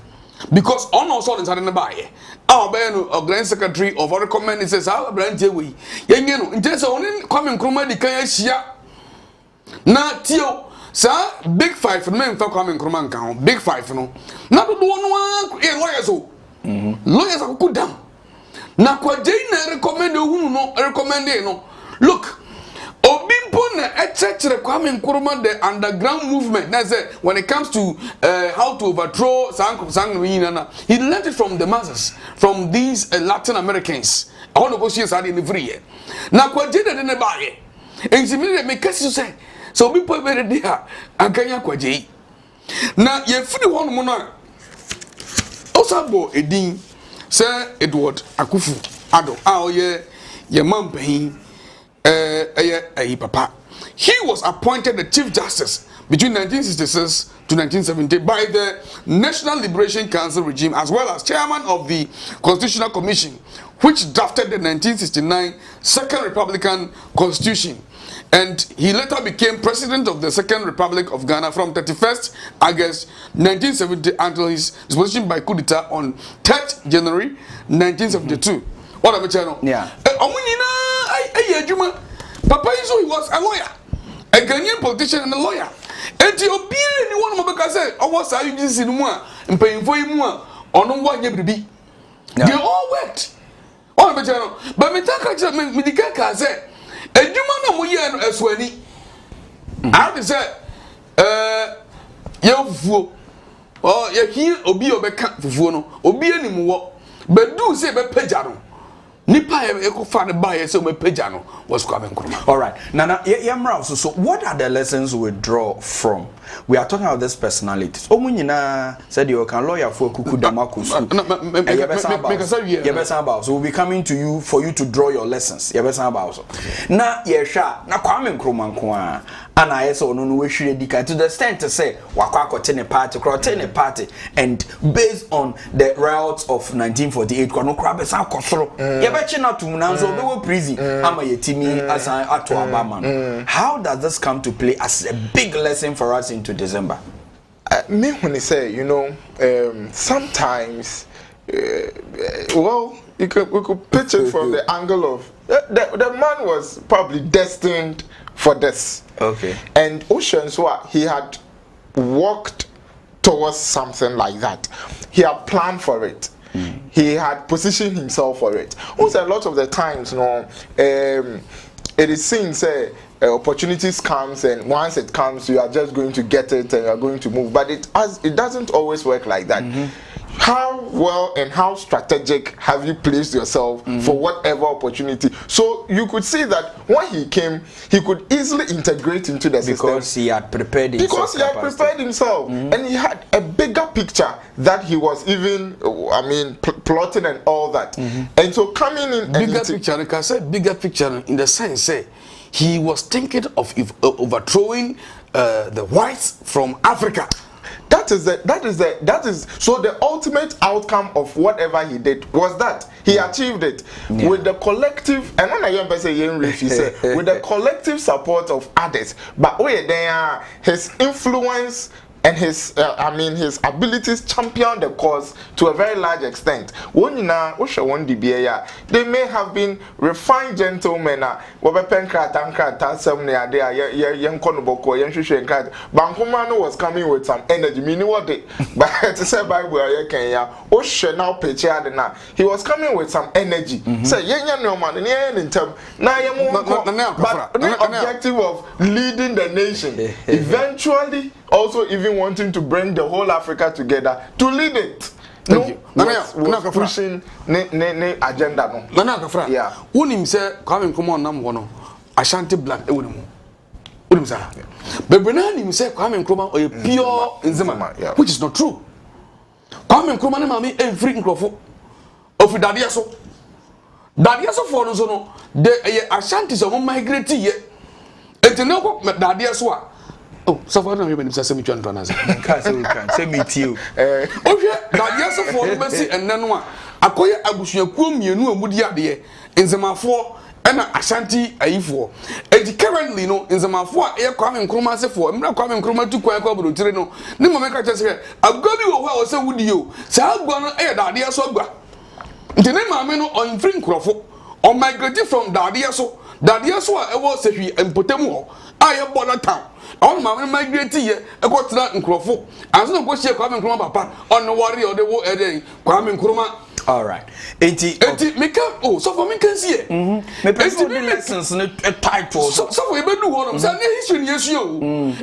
because on also in Saturday baye our grand secretary of our recommend says our branch we yenye no nje so oni Kwame Nkrumah di kan ahia na tio sa big five men fa Kwame Nkrumah nkan big five no na do no lawyers o lawyers akudam na Akwaje na recommend ohunu no recommend no look obimpo na echechere Kwame Nkrumah the underground movement na say when it comes to how to overthrow sang he learned it from the masses, from these Latin Americans. I want to go see us in free year na Akwaje de ne baage enzimire me kasi say so obimpo be de dia ankanya Akwaje na ye firi hono mo na osabo edin say Edward Akufo-Addo oye ye mampan papa. He was appointed the Chief Justice between 1966 to 1970 by the National Liberation Council regime, as well as chairman of the Constitutional Commission, which drafted the 1969 Second Republican Constitution. And he later became president of the Second Republic of Ghana from 31st August 1970 until his disposition by coup d'etat on 3rd January 1972. What am I telling you? Yeah. Papa Iso, he was a lawyer, a Ghanaian politician and a lawyer. And you be anyone who say, "I was a UGC in one and paying for him one or no one you be." They all worked. All of them, but me take a me the guy say, "A human no more as well." I would say, "You oh, you hear Obi Obeka Fufuno, Obi any more, but do say be pejaro." Nipa eko fa ne ba ye se o me pagya no was Kwame Nkrumah. All right. Nana, so what are the lessons we draw from? We are talking about this personalities. Omunyina said you can lawyer for Kuku Damaku. So we'll be coming to you for you to draw your lessons. Na yesha na Kwame Nkrumah and I saw no we should dedicate to the extent to say wakwa tene party and based on the riots of 1948 kwano krabe sa kosoro yebechi na tumunanzo be prison ama yetimi asan ato abama. How does this come to play as a big lesson for us into December? Me when I say, you know, sometimes well, we could picture from the angle of the man was probably destined for this. Okay. And Ocean's what he had worked towards something like that. He had planned for it. He had positioned himself for it. Also, a lot of the times, you know, it is seen say opportunities comes, and once it comes, you are just going to get it and you are going to move. But it doesn't always work like that. How well and how strategic have you placed yourself for whatever opportunity? So you could see that when he came, he could easily integrate into the system. Because he had prepared himself. Because he had prepared himself. And he had a bigger picture that he was even, plotting and all that. And so coming in... Bigger picture, like I said, bigger picture in the sense, say, he was thinking of overthrowing the whites from Africa. That is so the ultimate outcome of whatever he did was that he achieved it with the collective, and when I say with the collective support of others. But his influence and his his abilities champion the cause to a very large extent. They may have been refined gentlemen. Bankumano was coming with some energy. Meaning what they but to say Bible he was coming with some energy. Say no man in term but the objective of leading the nation. Eventually also even wanting to bring the whole Africa together to lead it. Was pushing ne agenda no. Nana Kafra. Yeah. Unim say Kwame Nkrumah nam wono Ashanti black e wonu. Unim say. But Brenani say Kwame Nkrumah oye pure Nzema, which is not true. Kwame Nkrumah ne mami every nkrofo ofi dadia so. Dadia so for no so no the Ashanti so migrate ye. Etene ko dadia so a oh, so far now you been say me twan twan can say me too. Ohwe na yes for no besi enne no a akoye abusuakuo mienu amudi ade Nzemafo ena Ashanti ayifo. Currently no Nzemafo a Kwame Nkrumah sefo emra Kwame Nkrumah tu kwan kwa bodotire no ne mo meka chese agwa bi wo ho a wo se wudi o sa agwa no e dade so agwa ntene maame no on free nkrofo on migrate from dade so a ewo sehwi empotemu ho aye border town. All my migrate here, I got to that Nkrofo. I don't go share Kwame Nkrumah papa on the warrior or the war Kwame Nkrumah. All right. 80 make up. Oh, so for me can see it. Me person lessons in a title. So we be do one. Say history yes you.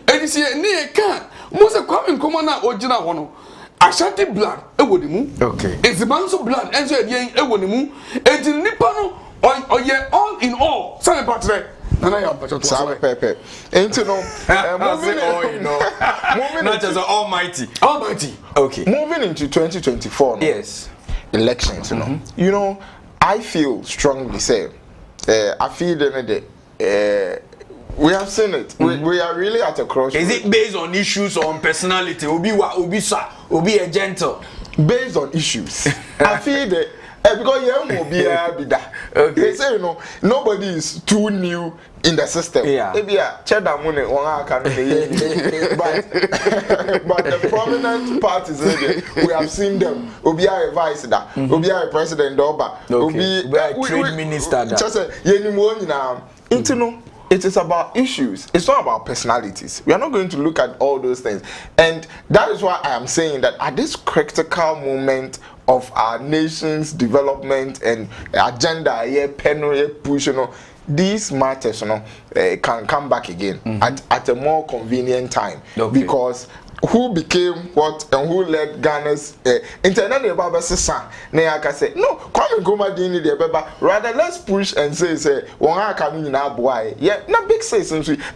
And say ne can. Most Kwame Nkrumah na original one. Ashanti blood e wodi mu. Okay. It's the man's blood and so e wodi mu. And nipa no all in all. Say patre. Pepe. And you know, moving not as almighty. Okay. Moving into 2024. No? Yes. Elections. You know, I feel strongly say. I feel that we have seen it. We are really at a crossroads. Is it based on issues or on personality? Obi a gentle. Based on issues. I feel that. Because they say nobody is too new in the system. But the prominent parties, we have seen them. Obi a vice da, Obi a president Oba, Obi a trade minister. It is about issues. It's not about personalities. We are not going to look at all those things. And that is why I am saying that at this critical moment of our nation's development and agenda, push, these matters can come back again at a more convenient time. Because who became what and who led Ghana's internet about Sisa. Neaka say, no, Kwame Nkrumah didn't need the rather let's push and say, one coming in our boy. Yeah, not big say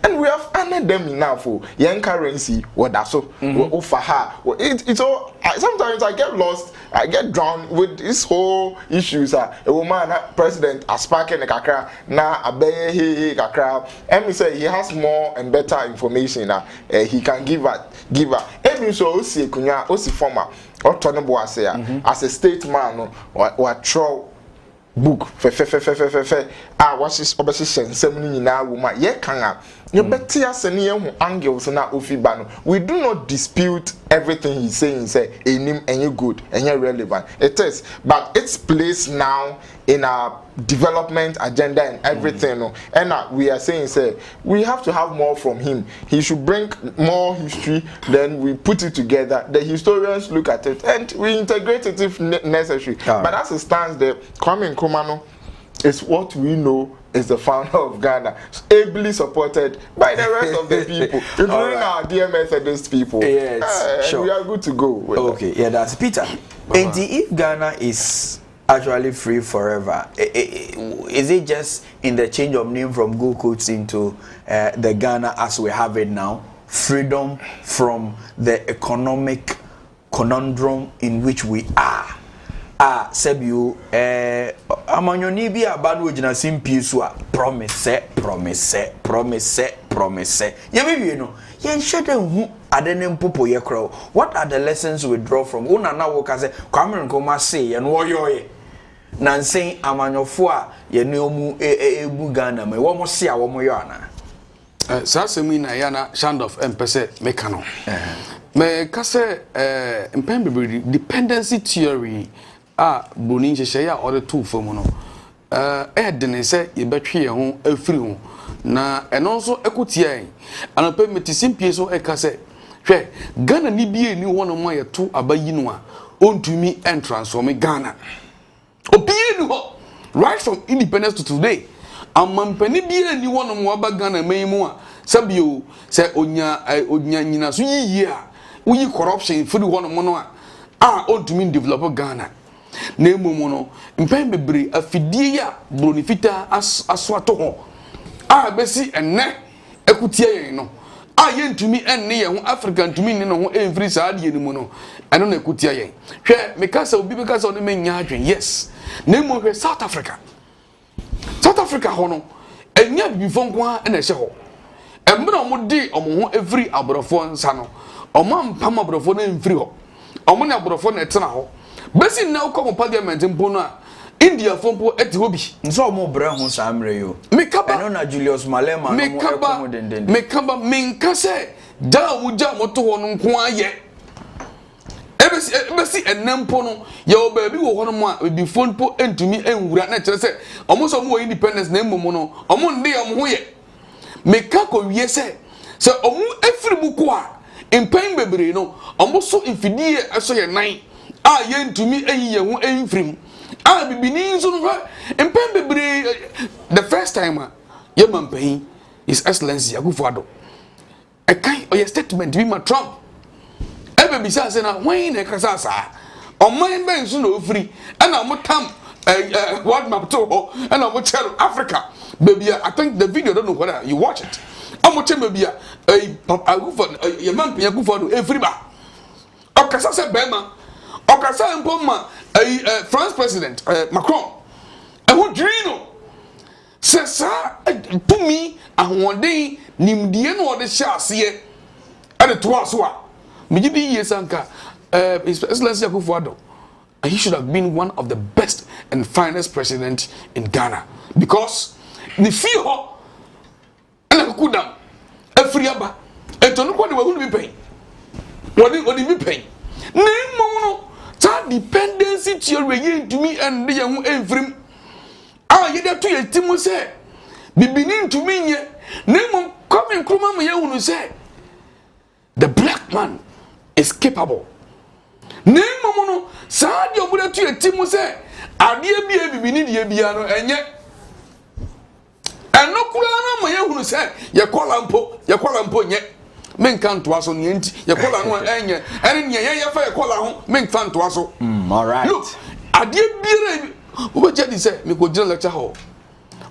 and we have honored them enough for young currency, what that's so for her. It's all sometimes I get lost, I get drowned with this whole issues. A woman president a sparking a kakra na abeye he kakra. And we say he has more and better information he can give her. Every so osi kunya osi former or tonobo as a statesman or throw book fe what is opposition semini na woman ye kanga you better senior angles na ofibano. We do not dispute everything he's saying say enim any good any relevant it is, but its place now in our development agenda and everything and we are saying say we have to have more from him. He should bring more history, then we put it together, the historians look at it and we integrate it if necessary. But as it stands there, Kwame Nkrumah is what we know is the founder of Ghana, ably supported by the rest of the people, including our dear Methodist people. Yes, sure. We are good to go. Okay, yeah, that's Peter. And if Ghana is actually free forever, is it just in the change of name from Gold Coast into the Ghana as we have it now? Freedom from the economic conundrum in which we are. Sebiu amanyoni bi abanu ojina simpi so a promise ye be no ye nhede hu adene mpopo ye kro. What are the lessons we draw from una na wo ka say Kwame Nkrumah say ye no oyoye na nsen amanyofo a ye ne omu ebu Ghana me wo mo se a wo mo yo ana sasemi na ya na Shandoff empese mekano me ka say empembe dependency theory Bruni Nshesheya or the two for mono. Didn't say you betray your home a free home. Na and also equity and a permit simply so a cassette. Ghana ni be a new one of my two abayinwa own to me and transform Ghana. Right from independence to today. A man penny be a new one of Mwaba Ghana may more. Sabio say Onya Nina so ye we corruption for the one of Monoa. Own to me develop Ghana. Nemo mono mpembe bri afidie ya bronifita aswato ho besi enne ekutie yen no yentumi enne ye ho African tumi ne no ho every saade ni mu no eno na ekutie yen hwe mekasa obi bekasa ono menya adwen yes nemo hwe South Africa ho no enya bibifo nko a na ehye ho embra omo di omo ho every abrofo nsa no omo ampam abrofo na mfiri ho omo na abrofo na etena ho besi na uko parliament mpono a India fompo eti hobi nso mo bra ho samre yo mekaba eno na Julius Malema no mo ekomo denden mekaba menkase da mu ja moto ho no nko aye ebesi enempo no ye obabi wo ho no mo a bi fompo entumi enwura na kire se omo so mo independence na emmo no omo nde omo ho ye meka ko wie se omo efiri mu ko a empan bebre no omo so infidie eso ye nan yentumi eyiye hu enfrim bibini nso no empembebre the first time ye mampan his excellency Akufo-Addo kind of statement bi ma Trump be say say na when na kasa sa oman ben so na ofri na mo tam world map to ho na mo chero Africa baby. I think the video, don't know whether you watch it. I'm watching baby Akufo ye mampan Akufo-Addo efri ba okasa se bema okasa mpoma France president Macron who drino sesa pumi ahwode nimdie no de hyase ade to aso a megibi yesanka His Excellency Akufo-Addo, he should have been one of the best and finest president in Ghana because the fear and kudam afriaba etonu kwa de we be pay what be pay name no that dependency theory yin to me and the young enfrim ye da to yetimu say bibini to me nye name Kwame Nkrumah me yehunu say the black man is capable name no sa de obuda to yetimu say ade bia bibini de bia no enye eno kura na me yehunu say ye kwala mpo nye men kan to aso ne enti ye kola no enye ene ne ye fa ye kola ho men fan to aso all right look ade biere we just say me go join lecture hall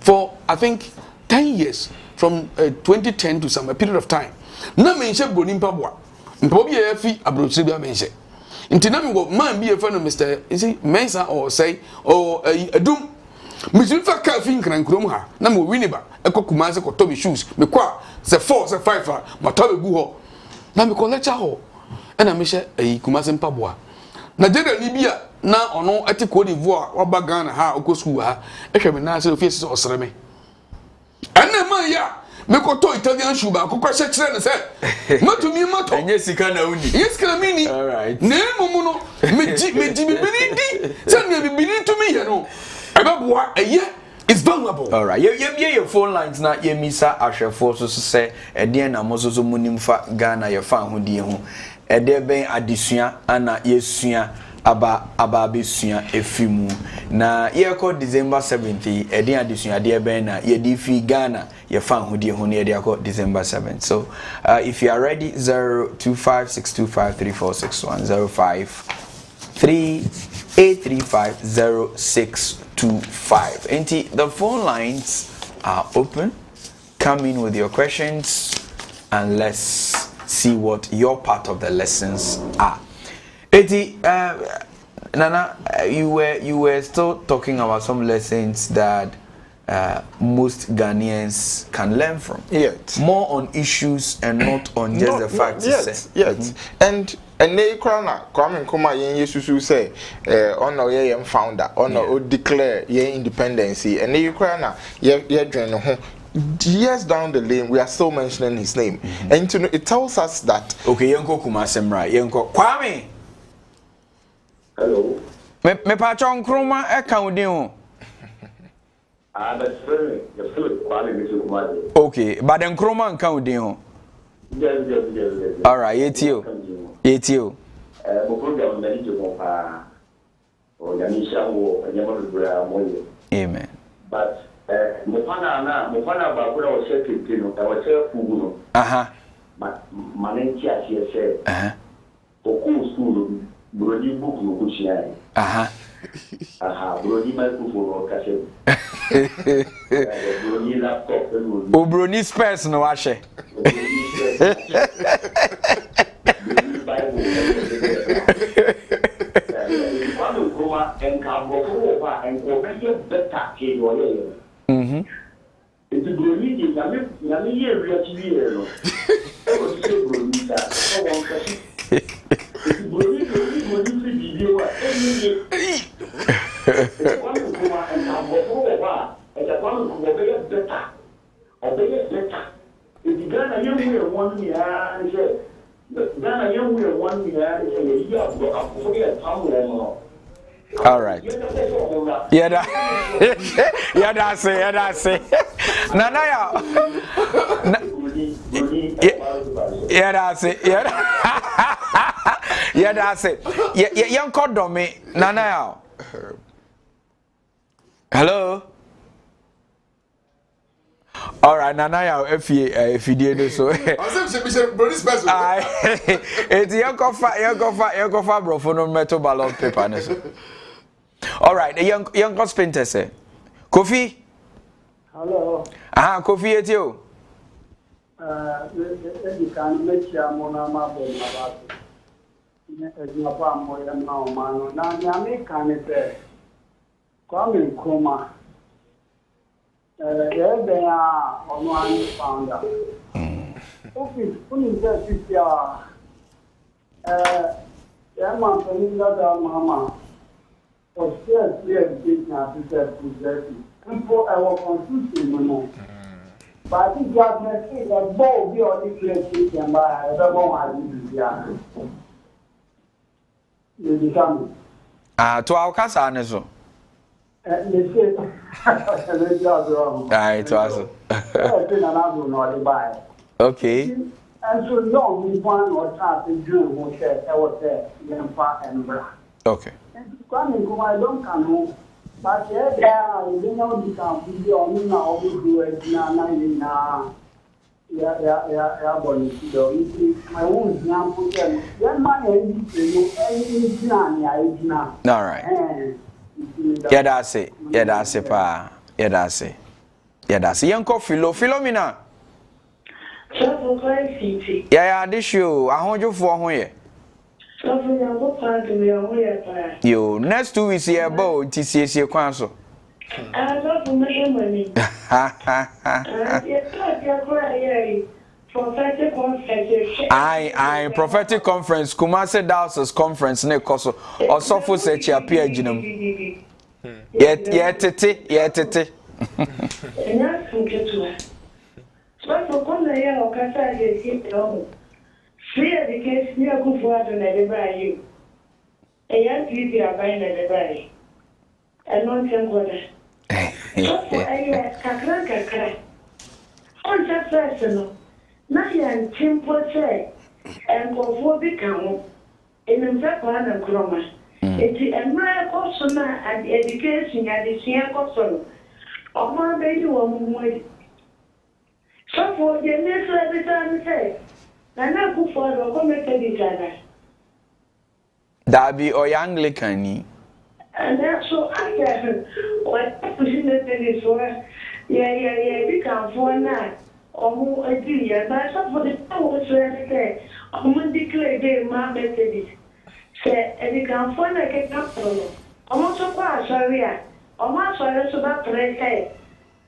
for I think 10 years from 2010 to some period of time na men she broni mpaboa mpaboa bi ye fi abrochire bi men she nti na me go man bi ye fa no Mr. Mensa or say or adum Mr. Faka fin kran krom ha na me winiba ekokuma se ko tobi shoes me kwa se 4 se 5 ma tobi gu ho na me ko lecture ho e na me she kuma se mpaboa na jeda ni bia na ono ati Côte d'Ivoire oba Ghana ha okọ school ha ehwe me na se office se osere me ene man ya me ko to Italian shoe ba ko kwase kire ne se matumi mato enye sika na uni yes kana mini all right ne mumu no me ji bibiri di se ne bibiri to me ye no ebe eye is vulnerable all right your phone lines na ye misa ahwefo so se ede na mo so munimfa Ghana ye fa ho die ho ede ben adesua ana yesua aba besua efimu na ye ko December 7th ede adesua de ben na ye di fi Ghana ye fa ho die ho na ye de ko December 7th so if you are ready 0256253461 053-835-0625 and the phone lines are open. Come in with your questions and let's see what your part of the lessons are. Nana, you were still talking about some lessons that most Ghanaians can learn from. Yes. More on issues and not on just the facts. Yes. And they Kwame Nkrumah yen Yesusu say ono ye founder ono declare ye independence and they ye join ho years down the lane we are still mentioning his name and it tells us that okay yenko kumasemra yenko Kwame hello me pacho Nkrumah e kan odin ho that's very Kwame. Okay but the Nkrumah kan odin ho Yes. All right, yetio. Amen. But Mufana Babura was second, I was Fuguno. Manentia, she said, school, Brody book, Lukushia. Brody microphone, cassette. Brody laptop, Brody spares no washe. All right. Yeah, that's it. Nana, yeah, that's it. Yeah, that's it. Yeah, young Kodomi, Nana. Hello. All right, Nana, if you did so. It's young coffee, bro, for no metal ballot paper. All right, the young Painter say, Kofi. Hello. Kofi, it's you. You can make your monama about now, Yami can say, Kwame Nkrumah. They are on one founder. Okay, only that is Mama. Of course, we have been possessing. People our constitution, but I think you have to say that both be on this place and by the moment you become. To our casa, Nezo. They say, it was. Okay. And so, no, we want or try to do what I was there, and bra. Okay. Kwame Nkrumah, I don't know, but there, you know, you can be on now, we do it now, Yeah, boy. My own example, yeah, my all right. Yeah, that's it. Yeah, that's it, pa. Yeah, that's it. Yeah, that's it. Yanko Philomena. Yeah, this show. I want you for who you next 2 weeks here about TCC Council. I prophetic conference Kumasi Dawson's conference ne koso osofo se chi apia ginam tete enya sunketu so ko na ya okasa ye si free education you go for to na dey buy you eya tv abai na dey buy and non can go there so for aya kakra on just personal na ya chimpo che en ko fo bi kan en mfa kwa na kroma eti emra ko so na education ya dey share ko so o ma be ni wo mu so for the next every time say na go for the committee data Dabi or Anglican ni and so after what pushing the thing is yeah we can for na omo adi ya but so for the power so say omo declare the ma message say we can for na ke kapro omo so kwa sorry a omo sorry so ba pray say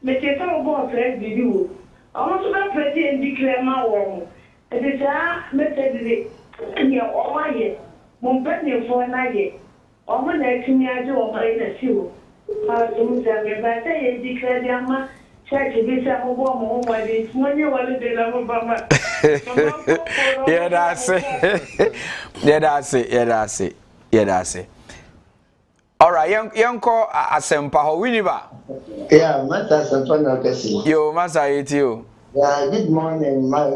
me te ta obo pray video omo so ba pray and declare ma wo it is a message ya omo ye mo bani for na ye omo na timi aje o mai na siwo ma dum za me ba ta ye declare dia ma church bi sa mo bo mo wa de mo nye wa de la mo ba ma yeah that's it all right yanko asempa ho wini ba yeah mata asempa na kasi yo masa yeti yo yeah good morning my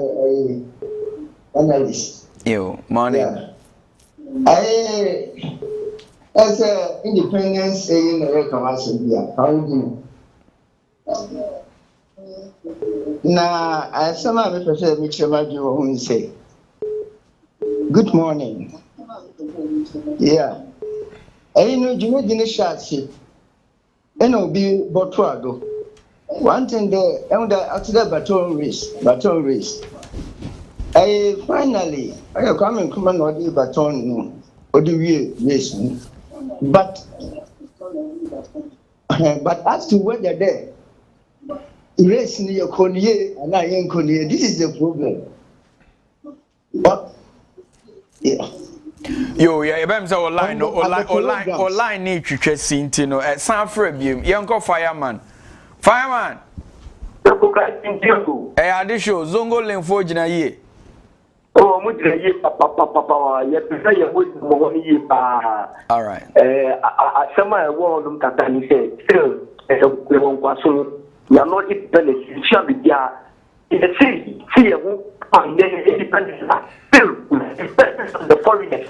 analyst yo morning as a independence in the commercial how do you na asama me pese mi chema bi wo hun say good morning yeah no jume dine shasi eno bi botuado one thing there and after the baton race finally I come and come and odi baton no odi wie race but as to whether there race ni yokonie and I yokonie this is the problem but yeah yo ebem say online ni twetwe sinti no san fra biem yenko fireman ade show zongo lenfo gina ye oh mo gina ye papa ye pesa ye mo ye pa all right asema e wo dum kata ni say still e won kwaso ya no independence sha bi dia in the see ye wo and then independence still the foreigners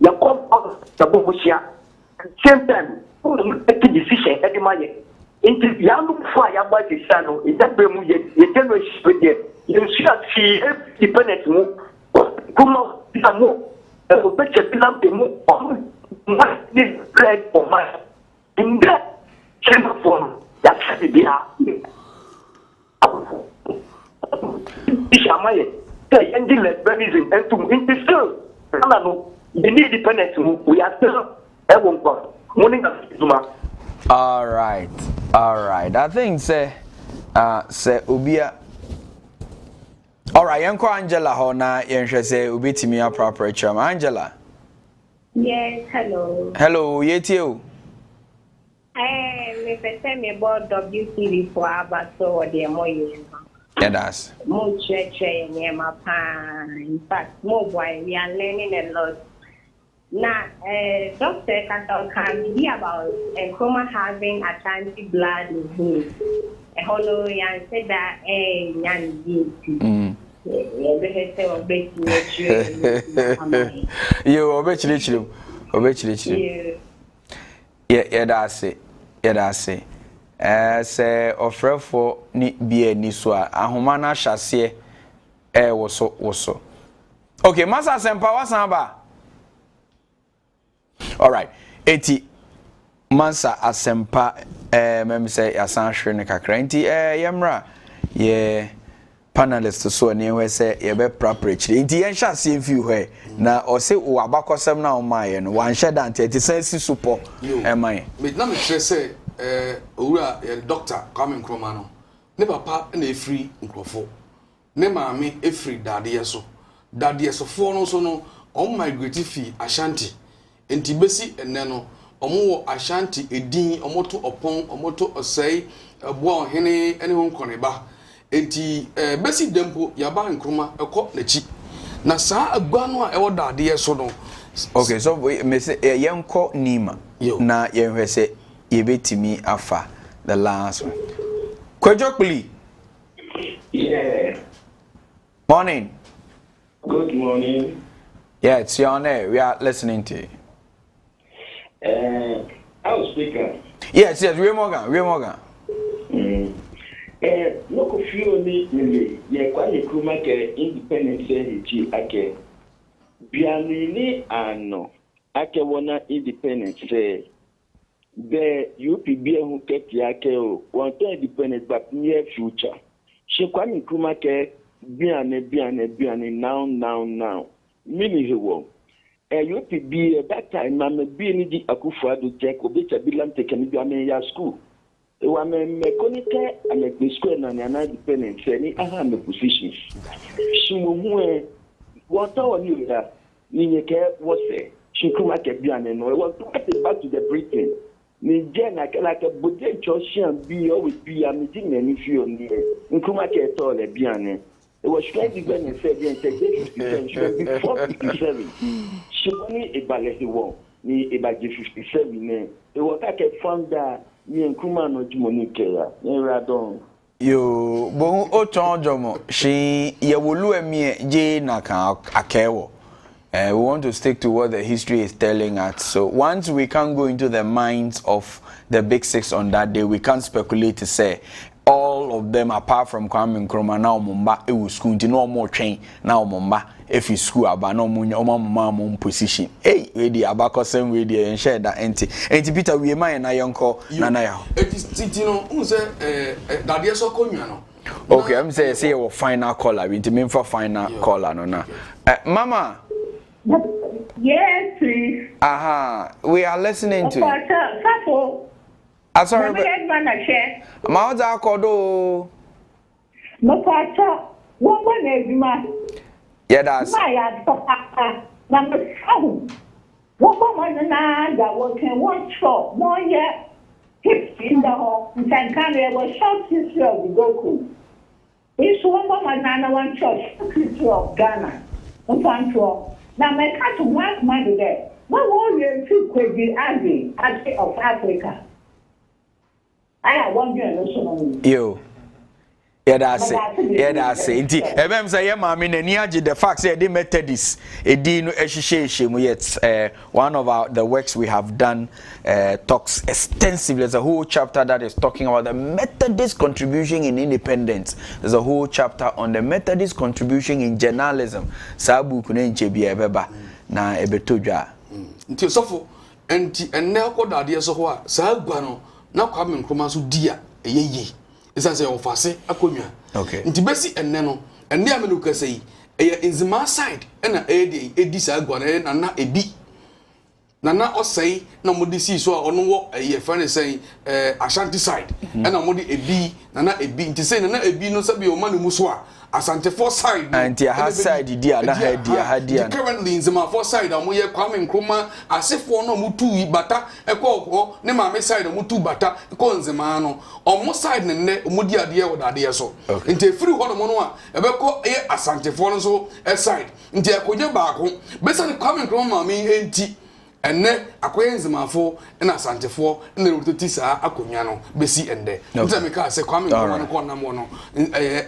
ya come out the bobushia same time who take decision e ma ye into ya look for ya ba the sano e that be mu ye generation with ye you should see independence mu kuma mo e be che plan de mu ma ni red for my in that chamber form ya sabi dia ishamaye say ending lesbianism and to still no the independence we are still morning all right I think say ubia all right yanko Angela ho na yenhwe say ubitimi appropriate cham Angela yes hello yeti o me pese me board WTV for abaso de moye yeah that's mo cheche nyema pa in fact mo boy we are learning a lot now doctor can be about Nkrumah having Ashanti blood in him hello yan said that yan you obechiri yeah that's it say ofrefo ni bia ni so ahoma na hyase was so. Okay, Masa Sempa what's number? All right. 80 Masa Asempa mem say asan hwe ne kakra nti yemra ye panelists so anywhere say ye be preparatory nti yen sha se view he na o se o abakosem na o maye no wan hwe dan ti sense support man me na me tre say owura doctor 𝗟𝗏𝗏𝗘 no ne papa na efri nkrofo ne maame efri dade so fo no so no on migrate fi Ashanti nti besi enne no omo Ashanti edin omoto opon omoto osei ebo hene ene ho nkoneba enti besi dempo yaba nkroma ekọ nachi na saa agua no a ewo dade so no. Okay, so me say yenko nima na yenhwe say yebetimi afa the last one. Kwejokuli. Yeah. Morning. Good morning. Yeah, it's your name. We are listening to you. I was speaking. Yes, Ray Morgan. Look of you only, yeah, quite a make independent say, ake. Bianini ano, ake wana independent say. The UPB who get yake want independent but near future. She kwani kumake biane now. Mini he won. UPB at that time, Mamma being the Akufo-Addo check, Obecha Bilam taken ya school. When Mekonika and make the school and an independent, any the positions. She what our you that Nineke was say, she come at Bian and I want to get it back to the Britain. Nijen like a budget and be always be a meeting and if you need Nkumake at all a Biane. It was trying to go and say, before 57. She only a ballet wall, me about 57. It was like a founder, me and Kumano Jimonica, never done. You bon otonjomo she yewulu emi je naka akewo. We want to stick to what the history is telling us. So once we can't go into the minds of the big six on that day, we can't speculate to say all of them apart from Kwame Nkrumah now Mumba e school no more train now Mumba if you school aba no mama position we the abakosem we the and share that anti Peter we man na yonko na ya it is titino un say dade so konwa no. Okay, I'm say your final caller we mean for final caller no na mama. Yes, please. We are listening to you. Sorry, ma oza akodo. No pacha, one man. Yeah, that's. Number 7. One man that working one shop, 1 year. Hips in the hall. Sankane was short history of the Goku. It's one man one short history of Ghana. Now, my cat to work money there. What was your two crazy Adzika of Africa? I have 1 generation. Yo. Yeah, that's it. Inti, ebem say ye mama na ni age the fact say the Methodist edi no ehihye yet one of the works we have done talks extensively. There's a whole chapter that is talking about the Methodist contribution in independence. There's a whole chapter on the Methodist contribution in journalism. Sa book na nchebi ebeba na ebetodwa. Nti sofo enti enne akoda de so ho a sa gba no na Kwame Nkrumah so dia eyeyi. Isa say ofase akonwa. Okay. Nti besi enne no enne amenu kasei eye inzima side na edi sa gwa na ebi. Na osei na modi si so a ono wo eye friend say Ashanti side na modi ebi na ebi nti say na ebi no sabi o manu muso a Asante for side anti ha side dia na ha dia currently inzima for side amoye Kwame Nkrumah asefo no mutu bata ekọ ne maame side mutu bata ekọ nzima no omo side ne omudi ade wo dade so nti free ho no mo no a ebekọ ye Asante for no so side nti ekonye baako besa ne Kwame Nkrumah maame enti enne akoye nzimafo na Asantefo na rototi saa akonwa no besi ende nti me ka se Kwame Nkrumah no ko nam no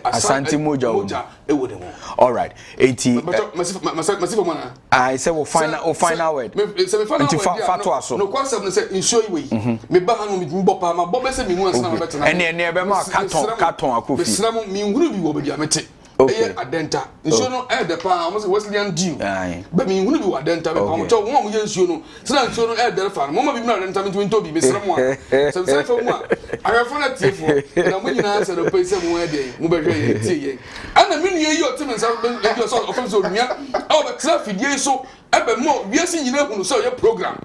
Asante moja ewo de mo. All right 80 masifo mana I say we final word se me final word fatwa so no concept no say insure yi me ba ha no me bo ma bo be se me hu ansa na betena ene ebe ma carton akofi be sram me huru bi wo be dia mete Okay. Adenta. Nsuo no the pa almost Wesleyan dew. But me who be adenta be pa mo cho won mo ye nsuo no. Se na nsuo no the fa no. Mo ma bi na adenta me to bi me sere mo a. So say fa mu a. Ahwefo na tiefo. Na mo nyina se no pe se mo e dey. Mo be hwe ye tie ye. Ana me nue yi o te me nsa be ye so ofem so nua. A o be tra fidie so ebe mo wiase nyina hunu so ye program.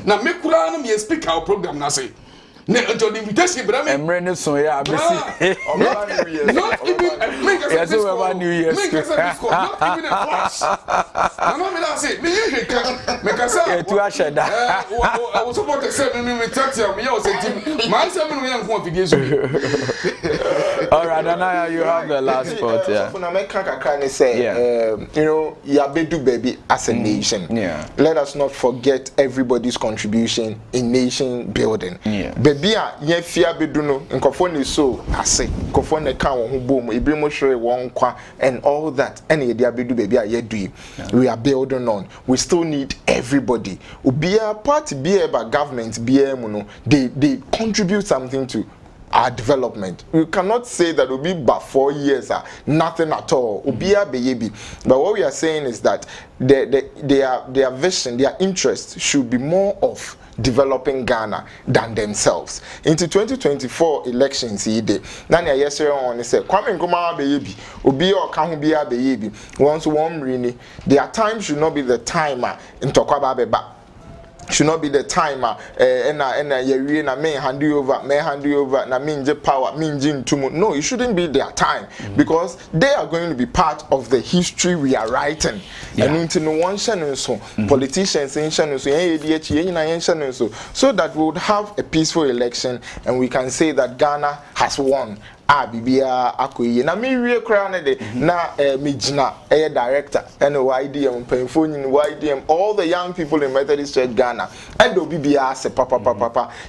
Na me kura no me speak our program na say. Ne until the invitation but I mean Emre so yeah not even make us New Year's not even a flash no me that say me you can make us yeah to asheda I was supposed to say me tell me you say team man say me no come video so all right now you have the last part yeah so na make kakra say you know ya bedu baby as a nation let us not forget everybody's contribution in nation building baby a ye fia bedu no nkofo ne so ase nkofo ne ka won ho bom ebi mo hwere won kwa and all that and ye dia bedu baby a ye do we are building on we still need everybody obia party be about government be mu no they contribute something to our development. We cannot say that it will be but 4 years, nothing at all. But what we are saying is that their vision, their interest should be more of developing Ghana than themselves. Into 2024 elections, Nanya yesterday on say, Kwame Nkrumah baby, Obi or Kahu Bia baby. Once one really, their time should not be the timer in Tokwaba Beba. Should not be the timer and na me hand you over na minje power minjin tumu. No, it shouldn't be their time because they are going to be part of the history we are writing. And into no one channel so politicians in channel so that we would have a peaceful election and we can say that Ghana has won. Bibia akoyi na me wie kra na de na me gina director and YDM penfoni YDM all the young people in Methodist Church Ghana and bibia se papa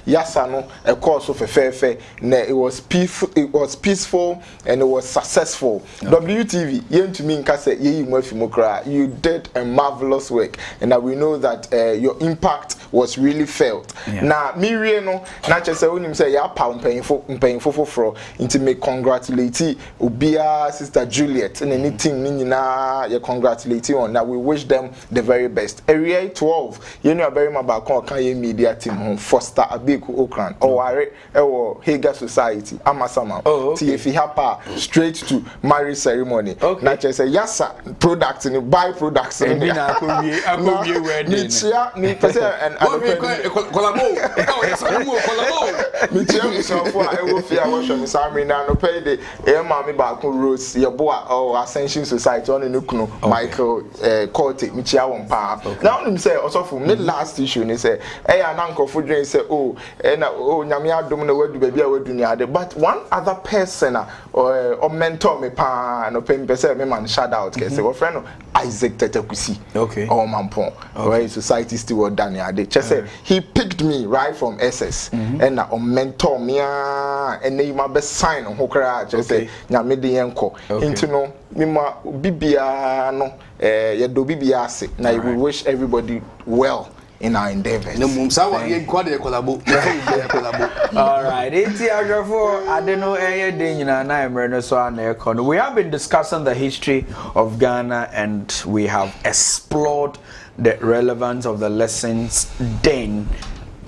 yasa no a course of fefe na it was peaceful and it was successful. WTV yen to me nka say ye mu afimo kra you did a marvelous work and we know that your impact was really felt. Na me wie no na chese onim say ya pa mpenfo fro into me congratulate Ubia Sister Juliet and any team Nina you congratulate on that we wish them the very best. Area 12 you know very much about Kanye media team home Foster Abiku Okran or Hager Society Amasama TFI Hapa straight to marriage ceremony. Not just a yasa products and buy products and and no pay the Mami Baku Rose, your boy or Ascension Society on the Nukuno, Michael Corte, Michia Wampa. Now, him say, also for mid last issue, and he say, hey, an uncle for drink say, oh, and Namia Domino word to baby, I would do near. But one other person or mentor me pa, no pay me, say, me man, shout out, say, well, friend, Isaac Tetekusi, or Mampon, right? Society still done here. They just say, he picked me right from SS, and mentor me, and they my best sign on Hokra, just say, Yamidi Yanko, into no, Mima Bibia, no, Yado Bibiase. Now we wish everybody well in our endeavors. No, all right, we have been discussing the history of Ghana and we have explored the relevance of the lessons then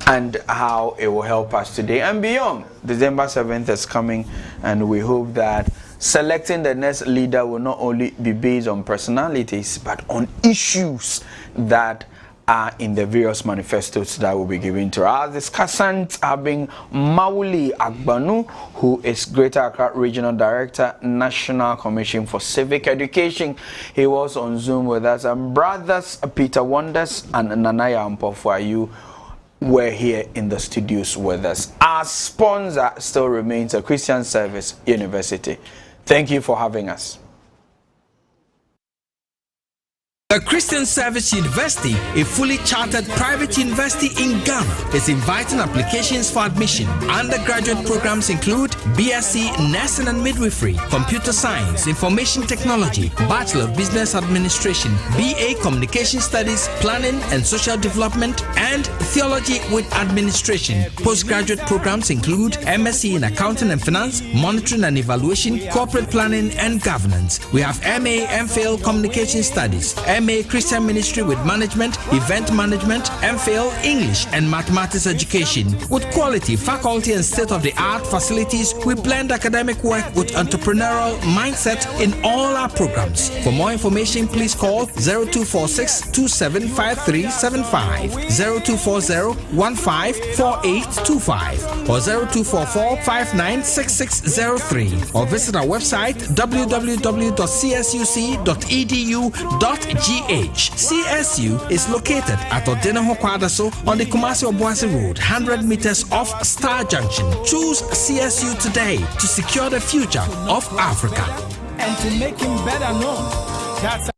and how it will help us today and beyond. December 7th is coming and we hope that selecting the next leader will not only be based on personalities but on issues that are in the various manifestos that will be given to our discussants have been Mauli Agbanu, who is Greater Accra Regional Director, National Commission for Civic Education. He was on Zoom with us, and brothers Peter Wonders and Nanaya Mpofuayu were here in the studios with us. Our sponsor still remains a Christian Service University. Thank you for having us. A Christian Service University, a fully chartered private university in Ghana, is inviting applications for admission. Undergraduate programs include BSc Nursing and Midwifery, Computer Science, Information Technology, Bachelor of Business Administration, BA Communication Studies, Planning and Social Development, and Theology with Administration. Postgraduate programs include MSc in Accounting and Finance, Monitoring and Evaluation, Corporate Planning and Governance. We have MA MPhil Communication Studies, MA Christian Ministry with Management, Event Management, MPhil English and Mathematics Education. With quality, faculty and state-of-the-art facilities, we blend academic work with entrepreneurial mindset in all our programs. For more information, please call 0246 275375, 0240-154825, or 0244-596603, or visit our website www.csuc.edu.gh. CSU is located at Odineho-Kwadaso on the Kumasi-Obuasi Road, 100 meters off Star Junction. Choose CSU today to secure the future of Africa. And to make him better known. That's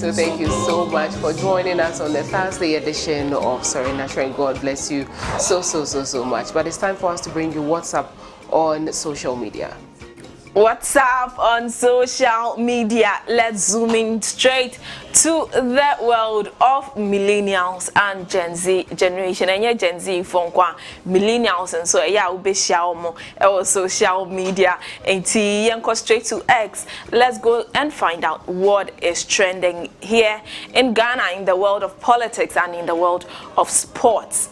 So thank you so much for joining us on the Thursday edition of Serena Train. God bless you so much. But it's time for us to bring you what's up on social media. What's up on social media? Let's zoom in straight to the world of millennials and Gen Z generation. And yeah, Gen Z from millennials, and so yeah, we be social media. And go straight to X. Let's go and find out what is trending here in Ghana, in the world of politics and in the world of sports.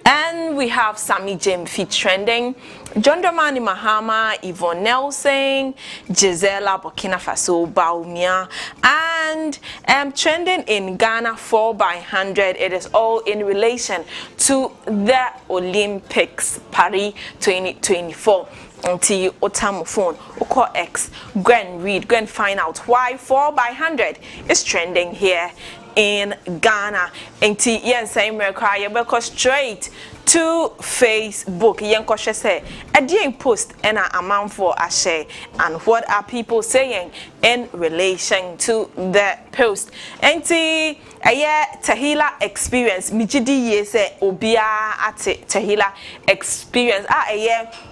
And we have Sammy Jemfi trending, John Dramani Mahama, Yvonne Nelson, Gisela Burkina Faso Baumia, and trending in Ghana 4x100. It is all in relation to the Olympics Paris 2024. Until Otamu phone, Oko X, Gwen read, Gwen find out why 4x100 is trending here in Ghana. Until yen say America, you go straight to Facebook. Yen koshe say a day post and a amount for a share. And what are people saying in relation to the post? Until Tahila experience, Michidi ye say Obia at Tahila experience.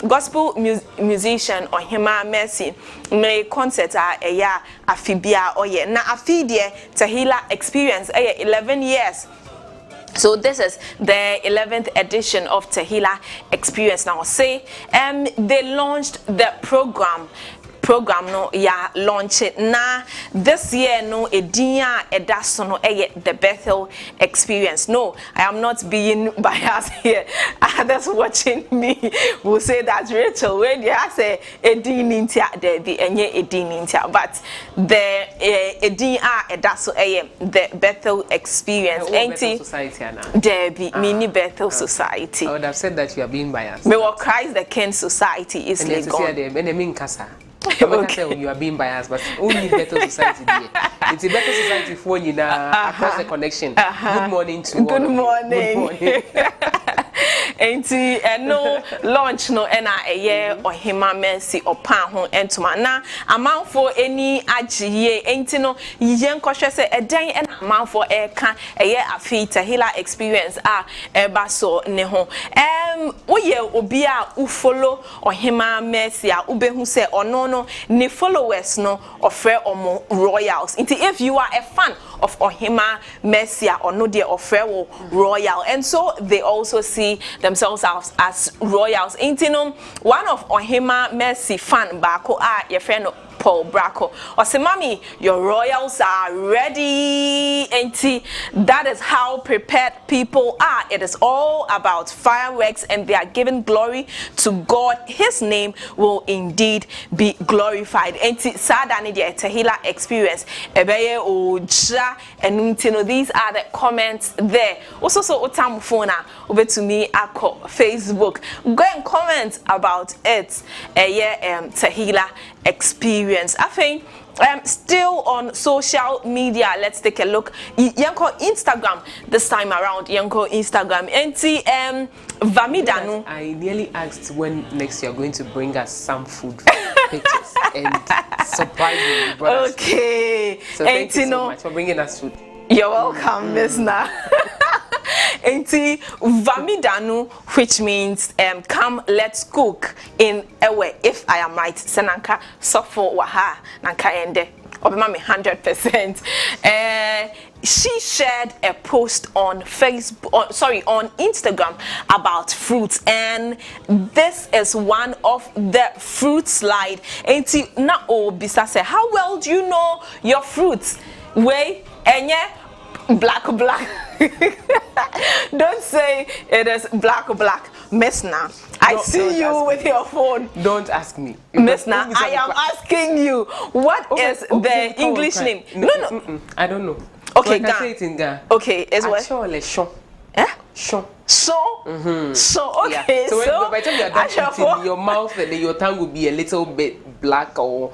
Gospel musician or Hima Mercy may concert Afibia or ye na Afidie Tahila experience 11 years. So this is the 11th edition of Tahila Experience. Now say they launched the program no ya launch it na this year no edinya edaso the Bethel Experience. No, I am not being biased here. Others watching me will say that Rachel when they say edinintia the enye edinintia, but the edinya edaso the Bethel Experience. Bethel Society there be mini Bethel Society. I would have said that you are being biased. Me what Christ the King Society is like okay. You are being biased, but only Bethel Society. It's a Bethel Society for you now across the connection. Good morning to all. Good morning. No launch no a year or Hima Mercy or Pan entuma na amount for any ajiye ain't no yen koshe say a day and amount for a can a year a fee Tahila Experience baso neho oye obia u follow or Hima Mercy ube who say or no ni followers no or fair or more royals. If you are a fan of Ohima Mercia or no dear or Pharaoh royal, and so they also see themselves as royals. One of Ohima Mercy fan bako your friend Paul Braco or say, Mommy, your royals are ready. That is how prepared people are. It is all about fireworks and they are giving glory to God. His name will indeed be glorified. Sadani the Tahila Experience. Ebeye oja and these are the comments there. Also so otamufona over to me ako Facebook. Go and comment about it. Tahila Experience. I think still on social media, let's take a look. Yanko Instagram this time around. Yanko Instagram. Vamidanu. I nearly asked when next you're going to bring us some food pictures and surprise me. Okay. So thank you so much for bringing us food. You're welcome, Miss Na. Vamidanu, which means come let's cook in ewe, if I am right. Senanka sofo waha nanka ende obema 100%. She shared a post on Facebook, on Instagram about fruits, and this is one of the fruit slide. Na obisa say, how well do you know your fruits? Way enye black. Don't say it is black. Miss Na, I see you with your phone. Don't ask me. Miss Na, I am asking you, what is the English name? No. I don't know. Okay, so I can say it in Ghana. Okay, it's what? Shon. So, okay. Yeah. So by the time you are done eating, your mouth and your tongue will be a little bit black or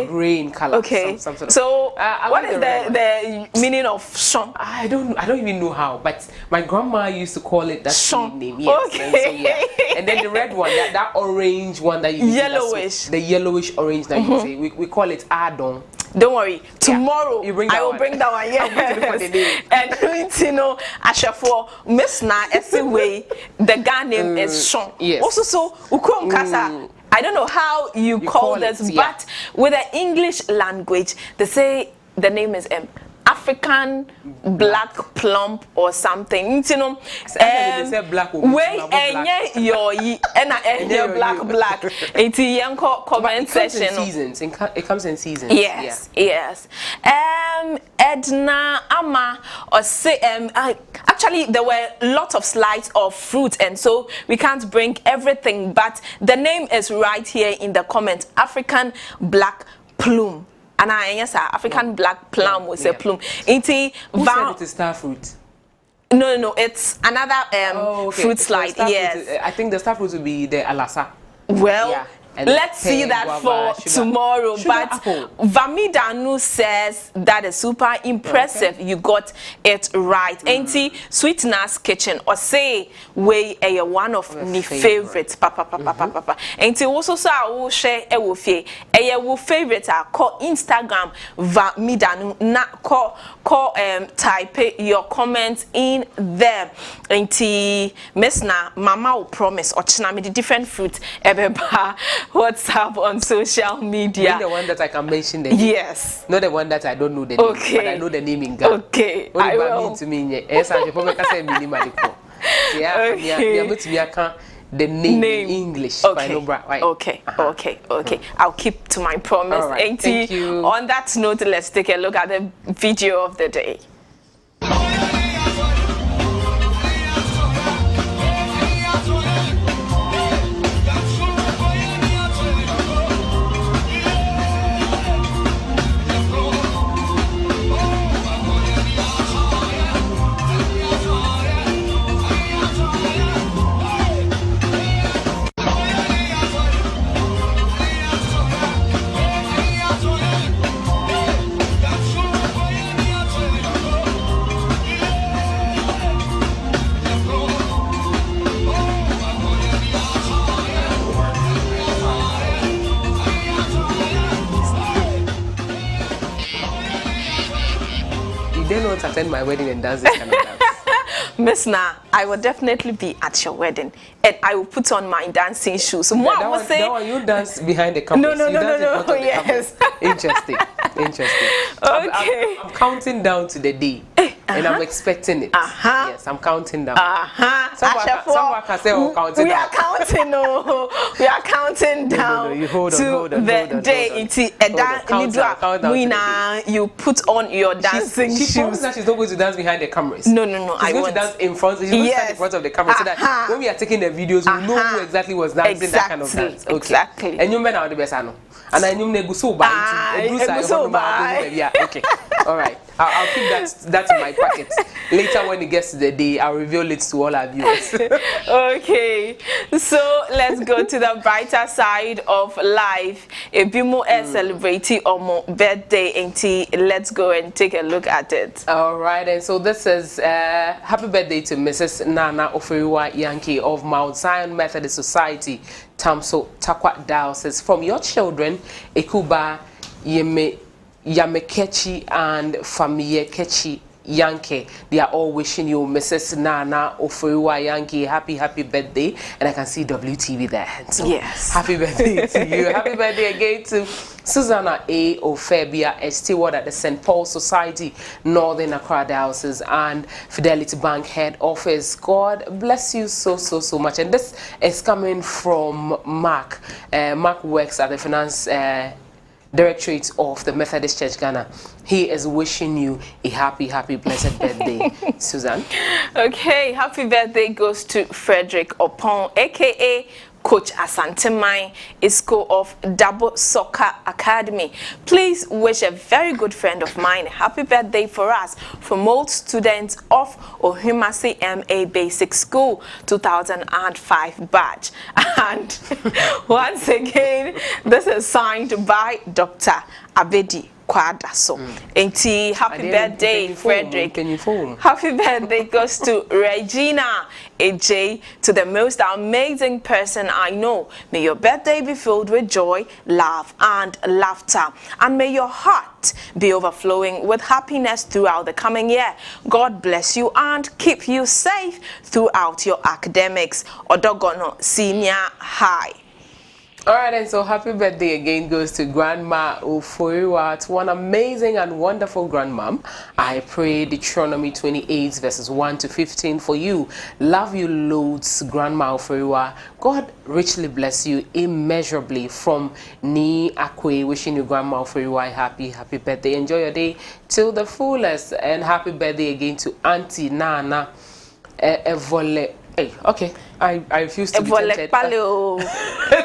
gray in color. Okay. So what is the meaning of shon? I don't even know how, but my grandma used to call it that name. Yes. Okay. And, so, yeah. And then the red one, that orange one that you yellowish. The yellowish orange that you say. We call it adon. Don't worry. Tomorrow you bring I will bring that one. Yes. And you know, Ashafo Miss Na Way, the guy name is Sean. Yes. Also, so Ukrom Kasa. I don't know how you call this, but with the English language, they say the name is African black plum or something. You know, black black. It's a comment section. It comes in seasons. Yes, yes. Edna Ama or say actually there were lots of slides of fruit, and so we can't bring everything, but the name is right here in the comment. African black plume. And yes, African black plum was a plume. Who said it is star fruit? No, it's another fruit slide. Yes, I think the star fruit will be the alasa. Well, let's see that for tomorrow. But Vamidanu says that is super impressive. Okay. You got it right. Auntie Sweetness Kitchen or say way one of my favorites. Papa. Auntie also say I will share a wofie. Wo favorite call Instagram Vamidanu na call type your comments in there. Auntie Miss Na Mama will promise or china me the different fruit ebeba. WhatsApp on social media. The one that I can mention the name. Yes. Not the one that I don't know the name. Okay. But I know the name in Ghana. Okay. I will. To me, yes, I probably can say minimal. Yeah, the name in English. Okay. Okay. I'll keep to my promise. All right. Thank you. On that note, let's take a look at the video of the day. They don't attend my wedding and dance this kind of dance. Miss Na, I will definitely be at your wedding, and I will put on my dancing shoes. So that one, you dance behind the camera. No. Yes. Interesting. Okay. I'm counting down to the day, and I'm expecting it. Yes, I'm counting down. Someone can say, "Oh, counting we down." Are counting. No, we are counting down hold on, the day. You put on your dancing shoes. She promised that she's not going to dance behind the cameras. No. She's going to dance in front. She's going to stand in front of the camera so that when we are taking the videos, we know who exactly was dancing that kind of dance. Okay. Exactly. And you men are the best, I know. And I knew Neguso by. Yeah. Okay. All right. I'll keep that in my pocket. Later, when it gets to the day, I'll reveal it to all our viewers. Okay. So let's go to the brighter side of life. If you more celebrating or birthday, auntie, let's go and take a look at it. All right. And so this is happy birthday to Mrs. Nana 𝗟𝗡𝗍𝗧 of Mount Zion Methodist Society, Tamso Takwa Diocese. From your children, Ekuba Yamekechi and Famiekechi Yankee, they are all wishing you, Mrs. Nana 𝗟𝗡𝗍𝗧, happy birthday. And I can see WTV there. So yes. Happy birthday to you. Happy birthday again to Susanna A. Ofebia, a steward at the St. Paul Society, Northern Accra Diocese, and Fidelity Bank Head Office. God bless you so much. And this is coming from Mark. Mark works at the Finance Directorate of the Methodist Church Ghana. He is wishing you a happy blessed birthday, Susan. Okay, happy birthday goes to Frederick Opon, aka Coach Asantemai, ISCO of Double Soccer Academy. Please wish a very good friend of mine a happy birthday for us from all students of 𝗟𝗡𝗎𝗍 MA Basic School 2005 batch. And once again, this is signed by Dr. Abedi kwada so. Enti happy birthday Frederick. Happy birthday goes to Regina AJ, to the most amazing person I know. May your birthday be filled with joy, love, and laughter. And may your heart be overflowing with happiness throughout the coming year. God bless you and keep you safe throughout your academics. Odogono Senior High. Alright, and so happy birthday again goes to Grandma 𝗟𝗡𝗏, one amazing and wonderful grandmom. I pray Deuteronomy 28 verses 1 to 15 for you. Love you loads, Grandma 𝗟𝗡𝗏. God richly bless you immeasurably from 𝗦𝗏. Wishing you, Grandma 𝗟𝗡𝗏, happy birthday. Enjoy your day till the fullest, and happy birthday again to Auntie Nana 𝗟𝗏𝗡𝗏. Hey, okay, I refuse to be tempted.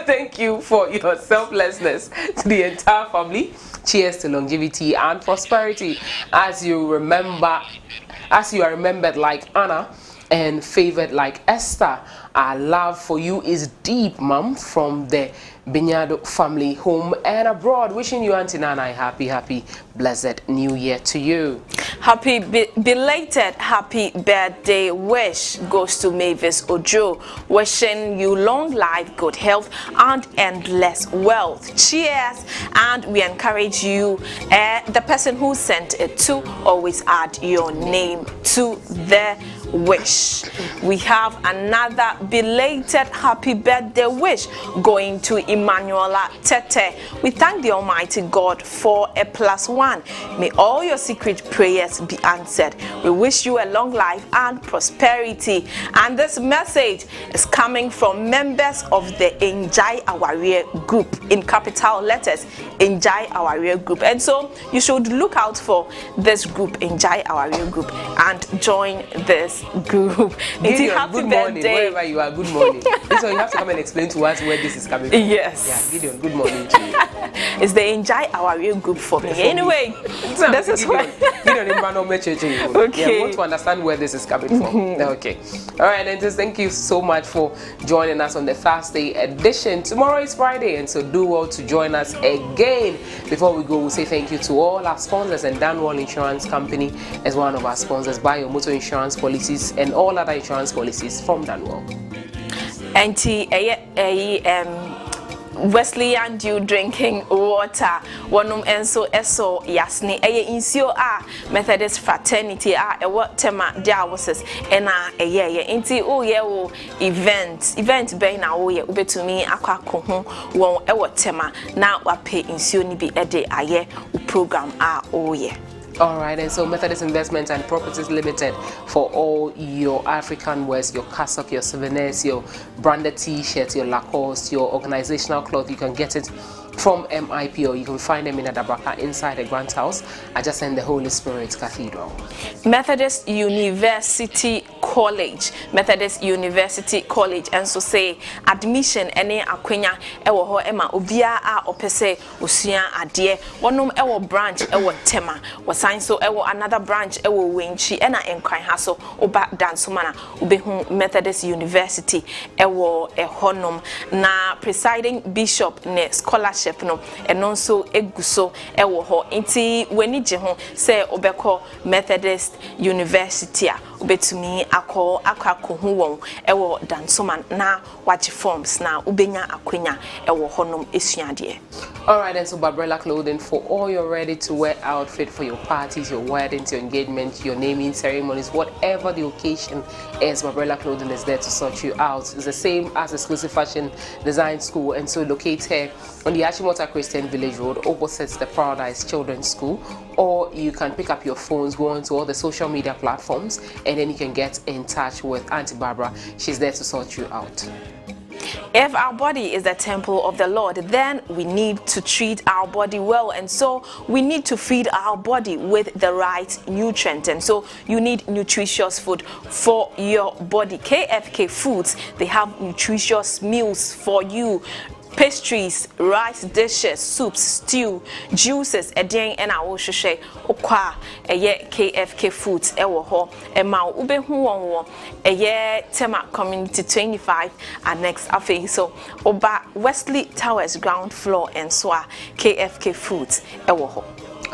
Thank you for your selflessness to the entire family. Cheers to longevity and prosperity as you are remembered like Anna and favored like Esther. Our love for you is deep, Mom, from the Binyado family, home and abroad. Wishing you, Auntie Nana, a happy, blessed new year to you. Happy belated happy birthday wish goes to Mavis Ojo. Wishing you long life, good health, and endless wealth. Cheers! And we encourage you, the person who sent it to, always add your name to the wish. We have another belated happy birthday wish going to Emanuela Tete. We thank the Almighty God for a +1. May all your secret prayers be answered. We wish you a long life and prosperity. And this message is coming from members of the Enjai Awarie group, in capital letters, Enjai Awarie group. And so you should look out for this group, Enjai Awarie group, and join this group. Gideon, happy good morning, birthday. Wherever you are, good morning. So you have to come and explain to us where this is coming from. Yes. Yeah, Gideon, good morning to you. It's the Enjai Awarie group for me. Anyway, this is where Gideon, okay. Yeah, we want to understand where this is coming from. Okay. All right, and just thank you so much for joining us on the Thursday edition. Tomorrow is Friday, and so do well to join us again. Before we go, we'll say thank you to all our sponsors, and Danwall Insurance Company is one of our sponsors. Buy your motor insurance policies and all other insurance policies from Danwall. Wesley and you drinking water. Wanum enso eso yasni insio Methodist fraternity what tema dia was ena inti wo event be na wo ye ubetumi akwa ho won tema na wape insio ni bi ede aye program All right, and so Methodist Investments and Properties Limited for all your African wears, your cassock, your souvenirs, your branded T-shirts, your Lacoste, your organizational cloth. You can get it from MIP, or you can find them in Adabraka inside the Grant House adjacent the Holy Spirit Cathedral. Methodist University College, and so say admission ene akwenya ewo ho ema obia opese osua ade wonom ewo branch ewo tema wasan so ewo another branch ewo wenchi ena enkwan ha so oba dansomana obehu Methodist University ewo ehonom na presiding bishop ne scholarship no eno so eguso ewo ho nti weni je ho se obekọ Methodist University a obetumi akọ hu won ewo dansoman na wachi forms na ubenya akwenya ewo honom esuade. All right, and so Barbarella Clothing for all your ready to wear outfit for your parties, your weddings, your engagement, your naming ceremonies, whatever the occasion is. Barbarella Clothing is there to sort you out. It's the same as Exclusive Fashion Design School, and so locate here on the Ashimota Christian Village Road opposite the Paradise Children's School, or you can pick up your phones, go onto all the social media platforms, and then you can get in touch with Auntie Barbara. She's there to sort you out. If our body is the temple of the Lord, then we need to treat our body well, and so we need to feed our body with the right nutrients, and so you need nutritious food for your body. KFK Foods, they have nutritious meals for you. Pastries, rice dishes, soups, stew, juices, edeng and awohwehwe okwa eye KFK Foods ewo ho ema ubehu won eye Tema Community 25 annex afei so oba Wesley Towers ground floor and so KFK Foods ewo ho.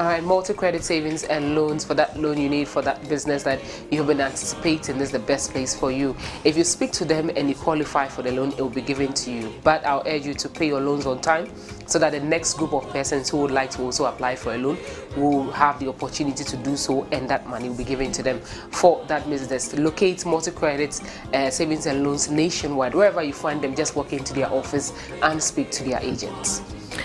All right, multi-credit savings and loans for that loan you need for that business that you've been anticipating. This is the best place for you. If you speak to them and you qualify for the loan, it will be given to you. But I'll urge you to pay your loans on time so that the next group of persons who would like to also apply for a loan will have the opportunity to do so, and that money will be given to them for that business. Locate multi-credit savings and loans nationwide. Wherever you find them, just walk into their office and speak to their agents.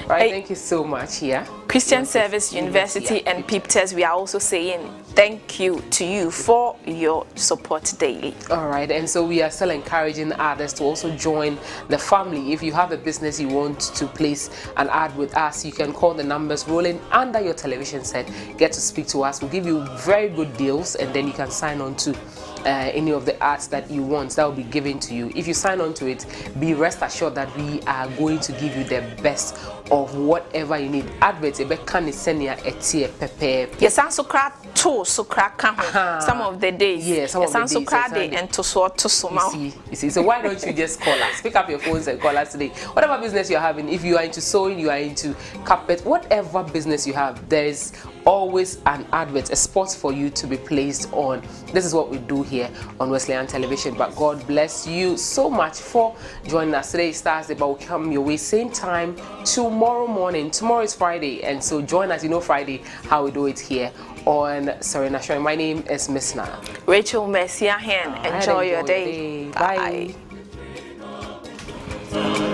Right, thank you so much. Yeah, Christian Service University and PIPTES, we are also saying thank you to you for your support daily. All right, and so we are still encouraging others to also join the family. If you have a business you want to place an ad with us, you can call the numbers rolling under your television set, get to speak to us. We'll give you very good deals, and then you can sign on to any of the ads that you want. That will be given to you. If you sign on to it, be rest assured that we are going to give you the best of whatever you need. Adverts can send you a tier pepe. Yes, and so crack too, so crack some of the days. Yes, some of the days. So crack and to sort to some. You see. So why don't you just call us? Pick up your phones and call us today. Whatever business you're having, if you are into sewing, you are into carpet, whatever business you have, there is always an advert, a spot for you to be placed on. This is what we do here on Wesleyan Television. But God bless you so much for joining us today. It's Thursday, but we'll come your way same time tomorrow morning. Tomorrow is Friday, and so join us. You know Friday how we do it here on Serena Show. My name is Miss Nana. Rachel Mercia Hen. Enjoy your day. Bye. Bye.